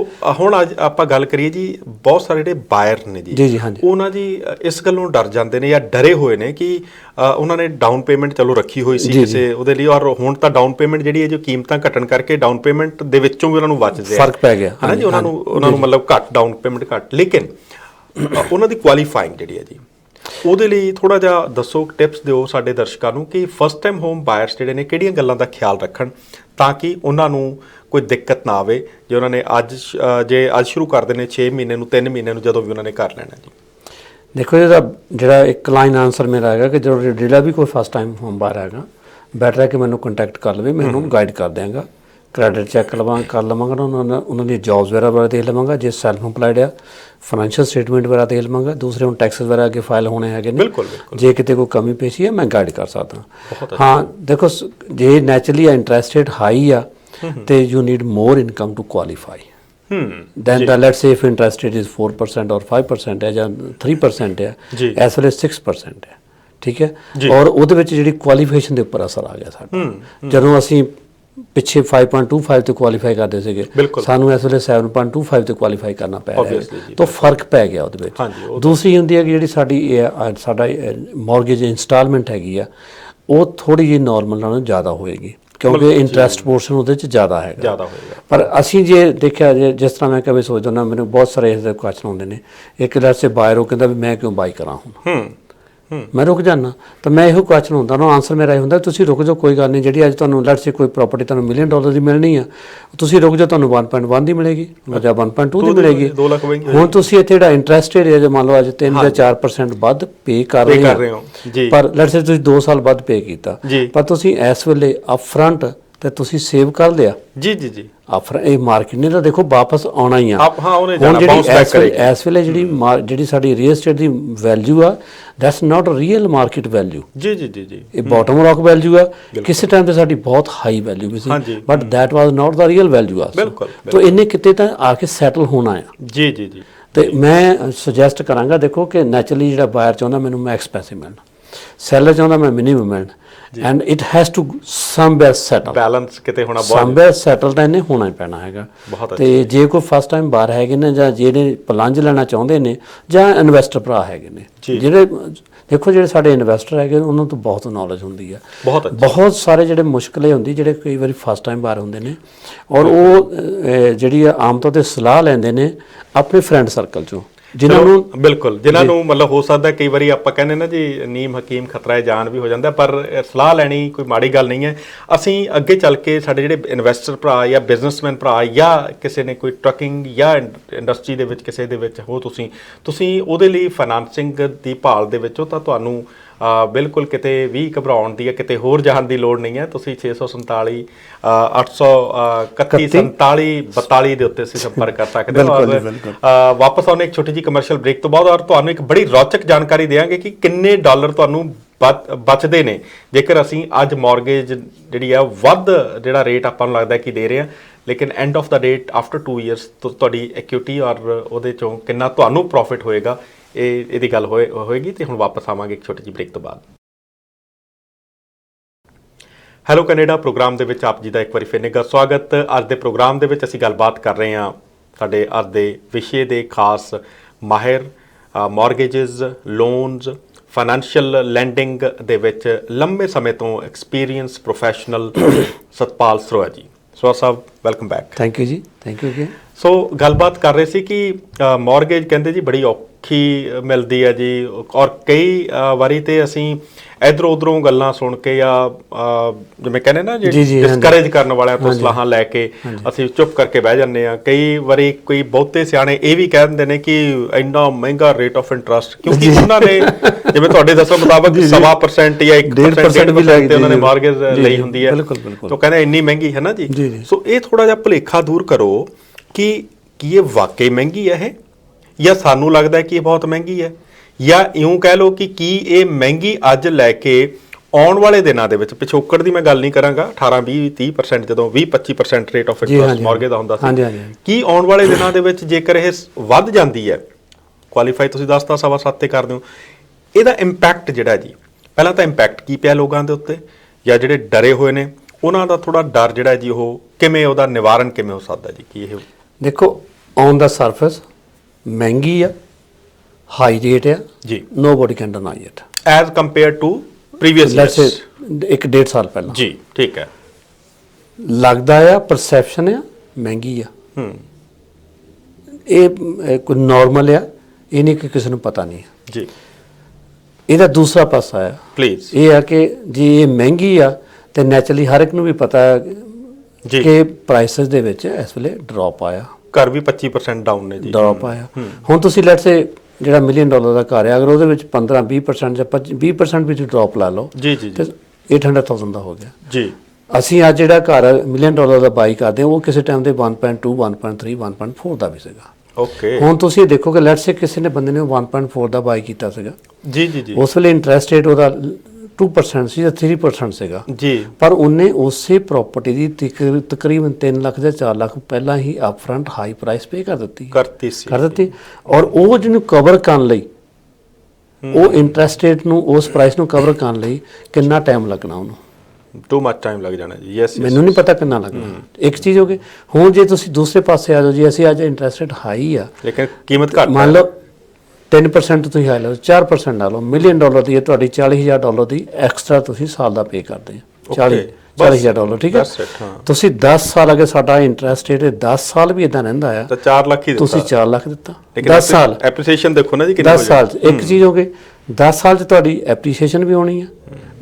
ਹੁਣ ਅੱਜ ਆਪਾਂ ਗੱਲ ਕਰੀਏ ਜੀ, ਬਹੁਤ ਸਾਰੇ ਜਿਹੜੇ ਬਾਇਰ ਨੇ ਜੀ, ਉਹਨਾਂ ਜੀ ਇਸ ਗੱਲੋਂ ਡਰ ਜਾਂਦੇ ਨੇ ਜਾਂ ਡਰੇ ਹੋਏ ਨੇ ਕਿ ਉਹਨਾਂ ਨੇ ਡਾਊਨ ਪੇਮੈਂਟ ਚਲੋ ਰੱਖੀ ਹੋਈ ਸੀ ਕਿਸੇ ਉਹਦੇ ਲਈ, ਔਰ ਹੁਣ ਤਾਂ ਡਾਊਨ ਪੇਮੈਂਟ ਜਿਹੜੀ ਹੈ ਜੋ ਕੀਮਤਾਂ ਘਟਣ ਕਰਕੇ ਡਾਊਨ ਪੇਮੈਂਟ ਦੇ ਵਿੱਚੋਂ ਵੀ ਉਹਨਾਂ ਨੂੰ ਬਚਦੇ ਫਰਕ ਪੈ ਗਿਆ ਹੈ ਨਾ ਜੀ, ਉਹਨਾਂ ਨੂੰ ਮਤਲਬ ਘੱਟ ਡਾਊਨ ਪੇਮੈਂਟ ਘੱਟ। ਲੇਕਿਨ ਉਹਨਾਂ ਦੀ ਕੁਆਲੀਫਾਈਂਗ ਜਿਹੜੀ ਹੈ ਜੀ, ਉਹਦੇ ਲਈ ਥੋੜਾ ਜਿਹਾ ਦੱਸੋ, ਟਿਪਸ ਦਿਓ ਸਾਡੇ ਦਰਸ਼ਕਾਂ ਨੂੰ ਕਿ ਫਸਟ ਟਾਈਮ ਹੋਮ ਬਾਇਰਸ ਜਿਹੜੇ ਨੇ ਕਿਹੜੀਆਂ ਗੱਲਾਂ ਦਾ ਖਿਆਲ ਰੱਖਣ ਤਾਂ ਕਿ ਉਹਨਾਂ ਨੂੰ ਕੋਈ ਦਿੱਕਤ ਨਾ ਆਵੇ ਜੇ ਉਹਨਾਂ ਨੇ ਅੱਜ ਸ਼ੁਰੂ ਕਰਦੇ ਨੇ 6 ਮਹੀਨੇ ਨੂੰ, 3 ਮਹੀਨੇ ਨੂੰ, ਜਦੋਂ ਵੀ ਉਹਨਾਂ ਨੇ ਕਰ ਲੈਣਾ ਜੀ। ਦੇਖੋ ਇਹਦਾ ਜਿਹੜਾ ਇੱਕ ਲਾਈਨ ਆਨਸਰ ਮੇਰਾ ਹੈਗਾ ਕਿ ਜਿਹੜਾ ਵੀ ਕੋਈ ਫਸਟ ਟਾਈਮ ਹੋਮ ਬਾਇਰ ਹੈਗਾ, ਬੈਟਰ ਹੈ ਕਿ ਮੈਨੂੰ ਕੰਟੈਕਟ ਕਰ ਲਵੇ, ਮੈਂ ਉਹਨੂੰ ਗਾਈਡ ਕਰ ਦਿਆਂਗਾ, ਕ੍ਰੈਡਿਟ ਚੈੱਕ ਕਰ ਲਵਾਂਗਾ, ਉਹਨਾਂ ਦੀ ਜੌਬਸ ਵਗੈਰਾ ਦੇਖ ਲਵਾਂਗਾ, ਜੇ ਸੈਲਫ ਇੰਪਲਾਇਡ ਆ ਫਾਈਨੈਂਸ਼ੀਅਲ ਸਟੇਟਮੈਂਟ ਵਗੈਰਾ ਦੇਖ ਲਵਾਂਗਾ, ਦੂਸਰੇ ਹੁਣ ਟੈਕਸਿਸ ਵਗੈਰਾ ਅੱਗੇ ਫਾਈਲ ਹੋਣੇ ਹੈਗੇ ਨੇ, ਜੇ ਕਿਤੇ ਕੋਈ ਕਮੀ ਪੇਸ਼ੀ ਹੈ ਮੈਂ ਗਾਈਡ ਕਰ ਸਕਦਾ। ਹਾਂ ਦੇਖੋ, ਜੇ ਨੈਚੁਰਲੀ ਇੰਟਰਸਟ ਹਾਈ ਆ ਤੇ you need more income to qualify. then let's say if interest rate is 4% or 5% ਹੈ ਜਾਂ 3% ਹੈ, ਇਸ ਵੇਲੇ 6% ਹੈ, ਠੀਕ ਹੈ। ਔਰ ਉਹਦੇ ਵਿੱਚ ਜਿਹੜੀ ਕੁਆਲੀਫਿਕੇਸ਼ਨ ਦੇ ਉੱਪਰ ਅਸਰ ਆ ਗਿਆ ਸਾਡਾ। ਜਦੋਂ ਅਸੀਂ ਪਿੱਛੇ 5.25 ਤੇ ਕੁਆਲੀਫਾਈ ਕਰਦੇ ਸੀਗੇ, ਸਾਨੂੰ ਇਸ ਵੇਲੇ 7.25 ਤੇ ਕੁਆਲੀਫਾਈ ਕਰਨਾ ਪੈ ਰਿਹਾ, ਤਾਂ ਫਰਕ ਪੈ ਗਿਆ ਉਹਦੇ ਵਿੱਚ। ਦੂਸਰੀ ਹੁੰਦੀ ਹੈ ਕਿ ਜਿਹੜੀ ਸਾਡਾ ਮੌਰਗੇਜ ਇੰਸਟਾਲਮੈਂਟ ਹੈਗੀ ਆ, ਉਹ ਥੋੜੀ ਜਿਹੀ ਨਾਰਮਲ ਨਾਲੋਂ ਜ਼ਿਆਦਾ ਹੋਏਗੀ, ਕਿਉਂਕਿ ਇੰਟਰਸਟ ਪੋਰਸ਼ਨ ਉਹਦੇ 'ਚ ਜ਼ਿਆਦਾ ਹੈਗਾ। ਪਰ ਅਸੀਂ ਜੇ ਦੇਖਿਆ, ਜਿਸ ਤਰ੍ਹਾਂ ਮੈਂ ਕਦੇ ਸੋਚਦਾ ਨਾ, ਮੈਨੂੰ ਬਹੁਤ ਸਾਰੇ ਇਸ ਦੇ ਕੁਐਸਚਨ ਆਉਂਦੇ ਨੇ। ਇੱਕ ਦਰਸੇ ਬਾਇਰ ਉਹ ਕਹਿੰਦਾ ਵੀ ਮੈਂ ਕਿਉਂ ਬਾਈ ਕਰਾਂ ਹੁਣ, ਮੈਂ ਰੁਕ ਜਾਣਾ, ਤਾਂ ਮੈਂ ਇਹੋ ਕੁਐਸਚਨ ਹੁੰਦਾ ਨਾ, ਆਨਸਰ ਮੇਰਾ ਇਹ ਹੁੰਦਾ ਤੁਸੀਂ ਰੁਕ ਜਾਓ, ਕੋਈ ਗੱਲ ਨਹੀਂ, ਜਿਹੜੀ ਅੱਜ ਤੁਹਾਨੂੰ ਲੈਟਸ ਸੇ ਕੋਈ ਪ੍ਰਾਪਰਟੀ ਤੁਹਾਨੂੰ $1 ਮਿਲੀਅਨ ਦੀ ਮਿਲਣੀ ਆ, ਤੁਸੀਂ ਰੁਕ ਜਾਓ, ਤੁਹਾਨੂੰ 1.1 ਦੀ ਮਿਲੇਗੀ ਜਾਂ 1.2 ਦੀ ਮਿਲੇਗੀ। ਹੁਣ ਤੁਸੀਂ ਇੱਥੇ ਜਿਹੜਾ ਇੰਟਰਸਟ ਰੇਟ ਜੇ ਮੰਨ ਲਓ ਅੱਜ 3 ਜਾਂ 4% ਵੱਧ ਪੇ ਕਰ ਰਹੇ ਹੋ, ਪਰ ਲੈਟਸ ਸੇ ਤੁਸੀਂ 2 ਸਾਲ ਵੱਧ ਪੇ ਕੀਤਾ, ਪਰ ਤੁਸੀਂ ਇਸ ਵੇਲੇ ਅਪਫਰੰਟ ਤੇ ਤੁਸੀਂ ਸੇਵ ਕਰ ਲਿਆ ਜੀ ਜੀ ਜੀ ਆਫਰ ਇਹ ਮਾਰਕੀਟ ਨੇ ਤਾਂ ਦੇਖੋ ਵਾਪਸ ਆਉਣਾ ਹੀ ਆ। ਹਾਂ ਉਹਨੇ ਹੁਣ ਜਾਣਾ, ਜਿਹੜੀ ਬਾਉਂਸ ਬੈਕ ਕਰੇਗੀ। ਇਸ ਵੇਲੇ ਜਿਹੜੀ ਸਾਡੀ ਰੀਅਲ ਏਸਟੇਟ ਦੀ ਵੈਲਿਊ ਆ that's not real market value. ਜੀ ਜੀ ਜੀ ਜੀ ਇਹ ਬਾਟਮ ਰੌਕ ਵੈਲਿਊ ਆ। ਕਿਸੇ ਟਾਈਮ ਤੇ ਸਾਡੀ ਬਹੁਤ ਹਾਈ ਵੈਲਿਊ ਵੀ ਸੀ but that was not the real value ਆ। ਬਿਲਕੁਲ ਤਾਂ ਇਹਨੇ ਕਿਤੇ ਤਾਂ ਆ ਕੇ ਸੈਟਲ ਹੋਣਾ ਆ। ਜੀ ਜੀ ਜੀ ਤੇ ਮੈਂ ਸੁਜੈਸਟ ਕਰਾਂਗਾ ਦੇਖੋ ਕਿ ਨੈਚੁਰਲੀ ਜਿਹੜਾ ਬਾਇਰ ਚਾਹੁੰਦਾ ਮੈਨੂੰ ਮੈਕਸ ਪੈਸੇ ਮਿਲਣ, ਸੈਲਰ ਚਾਹੁੰਦਾ ਮੈਂ ਮਿਨੀਮਮ ਮਿਲਣ and it has to somewhere settle. Balance ਕਿਤੇ ਹੋਣਾ ਬਹੁਤ ਸਮਵੇਅਰ ਸੈਟਲ ਤਾਂ ਇਹਨੇ ਹੋਣਾ ਹੀ ਪੈਣਾ ਹੈਗਾ। ਤੇ ਜੇ ਕੋਈ ਫਸਟ ਟਾਈਮ ਬਾਹਰ ਹੈਗੇ ਨੇ ਜਾਂ ਜਿਹੜੇ ਪਲੰਜ ਲੈਣਾ ਚਾਹੁੰਦੇ ਨੇ ਜਾਂ ਇਨਵੈਸਟਰ ਭਰਾ ਹੈਗੇ ਨੇ, ਜਿਹੜੇ ਦੇਖੋ ਜਿਹੜੇ ਸਾਡੇ ਇਨਵੈਸਟਰ ਹੈਗੇ ਉਹਨਾਂ ਨੂੰ ਤਾਂ ਬਹੁਤ ਨੌਲੇਜ ਹੁੰਦੀ ਆ। ਬਹੁਤ ਸਾਰੇ ਜਿਹੜੇ ਮੁਸ਼ਕਲੇ ਹੁੰਦੀ ਜਿਹੜੇ ਕਈ ਵਾਰੀ ਫਸਟ ਟਾਈਮ ਬਾਹਰ ਹੁੰਦੇ ਨੇ ਔਰ ਉਹ ਜਿਹੜੀ ਆਮ ਤੌਰ ਤੇ ਸਲਾਹ ਲੈਂਦੇ ਨੇ ਆਪਣੇ ਫਰੈਂਡ ਸਰਕਲ ਚੋਂ, ਜਿਨ੍ਹਾਂ ਨੂੰ ਬਿਲਕੁਲ ਜਿਨ੍ਹਾਂ ਨੂੰ ਮਤਲਬ ਹੋ ਸਕਦਾ ਕਈ ਵਾਰੀ ਆਪਾਂ ਕਹਿੰਦੇ ਨਾ ਜੀ ਨੀਮ ਹਕੀਮ ਖਤਰਾ ਹੈ ਜਾਨ ਵੀ ਹੋ ਜਾਂਦਾ, ਪਰ ਸਲਾਹ ਲੈਣੀ ਕੋਈ ਮਾੜੀ ਗੱਲ ਨਹੀਂ ਹੈ। ਅਸੀਂ ਅੱਗੇ ਚੱਲ ਕੇ ਸਾਡੇ ਜਿਹੜੇ ਇਨਵੈਸਟਰ ਭਰਾ ਜਾਂ ਬਿਜ਼ਨਸਮੈਨ ਭਰਾ ਜਾਂ ਕਿਸੇ ਨੇ ਕੋਈ ਟਰੱਕਿੰਗ ਜਾਂ ਇੰਡਸਟਰੀ ਦੇ ਵਿੱਚ ਕਿਸੇ ਦੇ ਵਿੱਚ ਹੋ, ਤੁਸੀਂ ਉਹਦੇ ਲਈ ਫਾਈਨਾਂਸਿੰਗ ਦੀ ਭਾਲ ਦੇ ਵਿੱਚ ਹੋ ਤਾਂ ਤੁਹਾਨੂੰ ਬਿਲਕੁਲ ਕਿਤੇ ਵੀ ਘਬਰਾਉਣ ਦੀ ਜਾਂ ਕਿਤੇ ਹੋਰ ਜਾਣ ਦੀ ਲੋੜ ਨਹੀਂ ਹੈ। ਤੁਸੀਂ 647 831 47 42 ਦੇ ਉੱਤੇ ਤੁਸੀਂ ਸੰਪਰਕ ਕਰ ਸਕਦੇ ਹੋ। ਵਾਪਸ ਆਉਣੇ ਇੱਕ ਛੋਟੀ ਜਿਹੀ ਕਮਰਸ਼ੀਅਲ ਬ੍ਰੇਕ ਤੋਂ ਬਾਅਦ ਔਰ ਤੁਹਾਨੂੰ ਇੱਕ ਬੜੀ ਰੌਚਕ ਜਾਣਕਾਰੀ ਦੇਵਾਂਗੇ ਕਿ ਕਿੰਨੇ ਡਾਲਰ ਤੁਹਾਨੂੰ ਬਚਦੇ ਨੇ ਜੇਕਰ ਅਸੀਂ ਅੱਜ ਮੌਰਗੇਜ ਜਿਹੜੀ ਆ ਵੱਧ ਜਿਹੜਾ ਰੇਟ ਆਪਾਂ ਨੂੰ ਲੱਗਦਾ ਕਿ ਦੇ ਰਹੇ ਹਾਂ, ਲੇਕਿਨ end of the date after 2 years ਤੁਹਾਡੀ ਇਕੁਇਟੀ ਔਰ ਉਹਦੇ ਚੋਂ ਕਿੰਨਾ ਤੁਹਾਨੂੰ ਪ੍ਰੋਫਿਟ ਹੋਏਗਾ ਇਹਦੀ ਗੱਲ ਹੋਏਗੀ। ਤੇ ਹੁਣ ਵਾਪਸ ਆਵਾਂਗੇ ਇੱਕ ਛੋਟੀ ਜਿਹੀ ਬ੍ਰੇਕ ਤੋਂ ਬਾਅਦ। ਹੈਲੋ ਕੈਨੇਡਾ ਪ੍ਰੋਗਰਾਮ ਦੇ ਵਿੱਚ ਆਪ ਜੀ ਦਾ ਇੱਕ ਵਾਰੀ ਫਿਰ ਨਿੱਘਾ ਸਵਾਗਤ। ਅੱਜ ਦੇ ਪ੍ਰੋਗਰਾਮ ਦੇ ਵਿੱਚ ਅਸੀਂ ਗੱਲਬਾਤ ਕਰ ਰਹੇ ਹਾਂ ਸਾਡੇ ਅੱਜ ਦੇ ਵਿਸ਼ੇ ਦੇ ਖਾਸ ਮਾਹਿਰ ਮੌਰਗੇਜਸ, ਲੋਨਸ, ਫਾਈਨੈਂਸ਼ੀਅਲ ਲੈਂਡਿੰਗ ਦੇ ਵਿੱਚ ਲੰਬੇ ਸਮੇਂ ਤੋਂ ਐਕਸਪੀਰੀਅੰਸ ਪ੍ਰੋਫੈਸ਼ਨਲ ਸਤਪਾਲ ਸਰੋਆ ਜੀ। ਸਰੋਆ ਸਾਹਿਬ ਵੈਲਕਮ ਬੈਕ। ਥੈਂਕ ਯੂ ਜੀ, ਥੈਂਕ ਯੂ। ਸੋ ਗੱਲਬਾਤ ਕਰ ਰਹੇ ਸੀ ਕਿ ਮੌਰਗੇਜ ਕਹਿੰਦੇ ਜੀ ਬੜੀ ਔਖੀ ਮਿਲਦੀ ਹੈ ਜੀ ਔਰ ਕਈ ਵਾਰੀ ਤੇ ਅਸੀਂ ਇਧਰੋਂ ਉਧਰੋਂ ਗੱਲਾਂ ਸੁਣ ਕੇ ਜਾਂ ਜਿਵੇਂ ਕਹਿੰਦੇ ਨਾ ਜੀ ਡਿਸਕਰੇਜ ਕਰਨ ਵਾਲਿਆਂ ਤੋਂ ਸਲਾਹਾਂ ਲੈ ਕੇ ਅਸੀਂ ਚੁੱਪ ਕਰਕੇ ਬਹਿ ਜਾਂਦੇ ਹਾਂ। ਕਈ ਵਾਰੀ ਕੋਈ ਬਹੁਤੇ ਸਿਆਣੇ ਇਹ ਵੀ ਕਹਿ ਦਿੰਦੇ ਨੇ ਕਿ ਇੰਨਾ ਮਹਿੰਗਾ ਰੇਟ ਆਫ ਇੰਟਰਸਟ, ਕਿਉਂਕਿ ਉਹਨਾਂ ਨੇ ਜਿਵੇਂ ਤੁਹਾਡੇ ਦੱਸਣ ਮੁਤਾਬਕ 1% ਜਾਂ 1% ਵੀ ਤੇ ਉਹਨਾਂ ਨੇ ਮੌਰਗੇਜ ਲਈ ਹੁੰਦੀ ਹੈ, ਤਾਂ ਕਹਿੰਦੇ ਇੰਨੀ ਮਹਿੰਗੀ ਹੈ ਨਾ ਜੀ। ਸੋ ਇਹ ਥੋੜਾ ਜਿਹਾ ਭੁਲੇਖਾ ਦੂਰ ਕਰੋ ਕਿ ਕੀ ਇਹ ਵਾਕਈ ਮਹਿੰਗੀ ਹੈ ਇਹ, ਜਾਂ ਸਾਨੂੰ ਲੱਗਦਾ ਕਿ ਇਹ ਬਹੁਤ ਮਹਿੰਗੀ ਹੈ, ਜਾਂ ਇਉਂ ਕਹਿ ਲਓ ਕਿ ਕੀ ਇਹ ਮਹਿੰਗੀ ਅੱਜ ਲੈ ਕੇ ਆਉਣ ਵਾਲੇ ਦਿਨਾਂ ਦੇ ਵਿੱਚ, ਪਿਛੋਕੜ ਦੀ ਮੈਂ ਗੱਲ ਨਹੀਂ ਕਰਾਂਗਾ 18 20 30% ਜਦੋਂ 20-25% ਰੇਟ ਆਫ ਇੰਟਰਸਟ ਮੌਰਗੇਜ ਦਾ ਹੁੰਦਾ ਸੀ, ਕੀ ਆਉਣ ਵਾਲੇ ਦਿਨਾਂ ਦੇ ਵਿੱਚ ਜੇਕਰ ਇਹ ਵੱਧ ਜਾਂਦੀ ਹੈ, ਕੁਆਲੀਫਾਈ ਤੁਸੀਂ 10-7 ਤੇ ਕਰਦੇ ਹੋ, ਇਹਦਾ ਇੰਪੈਕਟ ਜਿਹੜਾ ਜੀ, ਪਹਿਲਾਂ ਤਾਂ ਇੰਪੈਕਟ ਕੀ ਪਿਆ ਲੋਕਾਂ ਦੇ ਉੱਤੇ, ਜਾਂ ਜਿਹੜੇ ਡਰੇ ਹੋਏ ਨੇ ਉਹਨਾਂ ਦਾ ਥੋੜਾ ਡਰ ਜਿਹੜਾ ਜੀ ਉਹ ਕਿਵੇਂ, ਉਹਦਾ ਨਿਵਾਰਨ ਕਿਵੇਂ ਹੋ ਸਕਦਾ ਜੀ? ਕੀ ਇਹ ਦੇਖੋ ਔਨ ਦਾ ਸਰਫੇਸ ਮਹਿੰਗੀ ਆ, ਹਾਈ ਰੇਟ ਆ ਜੀ, nobody can deny it as compare to previous let's say 1-1.5 ਸਾਲ ਪਹਿਲਾਂ ਜੀ। ਠੀਕ ਹੈ, ਲੱਗਦਾ ਆ ਪਰਸੈਪਸ਼ਨ ਆ ਮਹਿੰਗੀ ਆ। ਇਹ ਕੋਈ ਨਾਰਮਲ ਆ, ਇਹ ਨਹੀਂ ਕਿ ਕਿਸੇ ਨੂੰ ਪਤਾ ਨਹੀਂ ਜੀ। ਇਹਦਾ ਦੂਸਰਾ ਪਾਸਾ ਆ ਪਲੀਜ਼, ਇਹ ਆ ਕਿ ਜੇ ਇਹ ਮਹਿੰਗੀ ਆ ਤੇ ਨੈਚੁਰਲੀ ਹਰ ਇੱਕ ਨੂੰ ਵੀ ਪਤਾ ਹੈ ਕਿ ਪ੍ਰਾਈਸਸ ਦੇ ਵਿੱਚ ਇਸ ਵੇਲੇ ਡ੍ਰੌਪ ਆਇਆ, ਘਰ ਵੀ 25% ਡਾਊਨ ਨੇ ਜੀ, ਡ੍ਰੌਪ ਆਇਆ। ਹੁਣ ਤੁਸੀਂ ਲੈਟਸ ਸੇ ਜਿਹੜਾ $1 ਮਿਲੀਅਨ ਦਾ ਘਰ ਹੈ, ਅਗਰ ਉਹਦੇ ਵਿੱਚ 15-20% ਜਾਂ 20% ਵੀ ਡ੍ਰੌਪ ਲਾ ਲਓ ਜੀ ਜੀ ਤੇ 800,000 ਦਾ ਹੋ ਗਿਆ ਜੀ। ਅਸੀਂ ਅੱਜ ਜਿਹੜਾ ਘਰ $1 ਮਿਲੀਅਨ ਦਾ ਬਾਈ ਕਰਦੇ ਹਾਂ ਉਹ ਕਿਸੇ ਟਾਈਮ ਦੇ 1.2 1.3 1.4 ਦਾ ਵੀ ਸੀਗਾ। ਓਕੇ, ਹੁਣ ਤੁਸੀਂ ਦੇਖੋ ਕਿ ਲੈਟਸ ਸੇ ਕਿਸੇ ਨੇ ਬੰਦੇ ਨੇ 1.4 ਦਾ ਬਾਈ ਕੀਤਾ ਸੀਗਾ ਜੀ ਜੀ ਜੀ, ਉਸ ਵੇਲੇ ਇੰਟਰਸਟ ਰੇਟ ਉਹਦਾ 2% ਸੀ ਜਾਂ 3% ਸੀਗਾ ਜੀ, ਪਰ ਉਹਨੇ ਉਸੇ ਪ੍ਰਾਪਰਟੀ ਦੀ ਤਕਰੀਬਨ 3 ਲੱਖ ਜਾਂ 4 ਲੱਖ ਪਹਿਲਾਂ ਹੀ ਅਪਫਰੰਟ ਹਾਈ ਪ੍ਰਾਈਸ ਪੇ ਕਰ ਦਿੱਤੀ ਔਰ ਉਹ ਜਿਹਨੂੰ ਕਵਰ ਕਰਨ ਲਈ ਉਹ ਇੰਟਰਸਟ ਰੇਟ ਨੂੰ ਉਸ ਪ੍ਰਾਈਸ ਨੂੰ ਕਵਰ ਕਰਨ ਲਈ ਕਿੰਨਾ ਟਾਈਮ ਲੱਗਣਾ, ਉਹਨੂੰ ਟੂ ਮਚ ਟਾਈਮ ਲੱਗ ਜਾਣਾ ਜੀ। ਯੈਸ, ਮੈਨੂੰ ਨਹੀਂ ਪਤਾ ਕਿੰਨਾ ਲੱਗਣਾ। ਇੱਕ ਚੀਜ਼ ਹੋ ਗਈ। ਹੁਣ ਜੇ ਤੁਸੀਂ ਦੂਸਰੇ ਪਾਸੇ ਆ ਜਾਓ ਜੀ, ਅਸੀਂ ਅੱਜ ਇੰਟਰਸਟ ਰੇਟ ਹਾਈ ਆ ਲੇਕਿਨ ਕੀਮਤ ਘੱਟ, ਮੰਨ ਲਓ 10% ਤੁਸੀਂ ਹਾਈ ਲਓ, 4% ਲਾ ਲਓ, $1 ਮਿਲੀਅਨ ਦੀ ਹੈ ਤੁਹਾਡੀ $40,000 ਦੀ ਐਕਸਟਰਾ ਤੁਸੀਂ ਸਾਲ ਦਾ ਪੇ ਕਰਦੇ ਹੋ, $40,000 ਠੀਕ ਹੈ। ਤੁਸੀਂ 10 ਸਾਲ ਅਗੇ ਸਾਡਾ ਇੰਟਰਸਟ ਰੇਟ 10 ਸਾਲ ਵੀ ਇਦਾਂ ਰਹਿੰਦਾ ਆ ਤਾਂ 4 ਲੱਖ ਹੀ ਤੁਸੀਂ 4 ਲੱਖ ਦਿੱਤਾ 10 ਸਾਲ ਐਪਰੀਸੀਏਸ਼ਨ ਦੇਖੋ ਨਾ ਜੀ ਕਿੰਨੀ 10 ਸਾਲ 'ਚ ਇੱਕ ਚੀਜ਼ ਹੋ ਗਈ, 10 ਸਾਲ 'ਚ ਤੁਹਾਡੀ ਐਪਰੀਸੀਏਸ਼ਨ ਵੀ ਹੋਣੀ ਆ,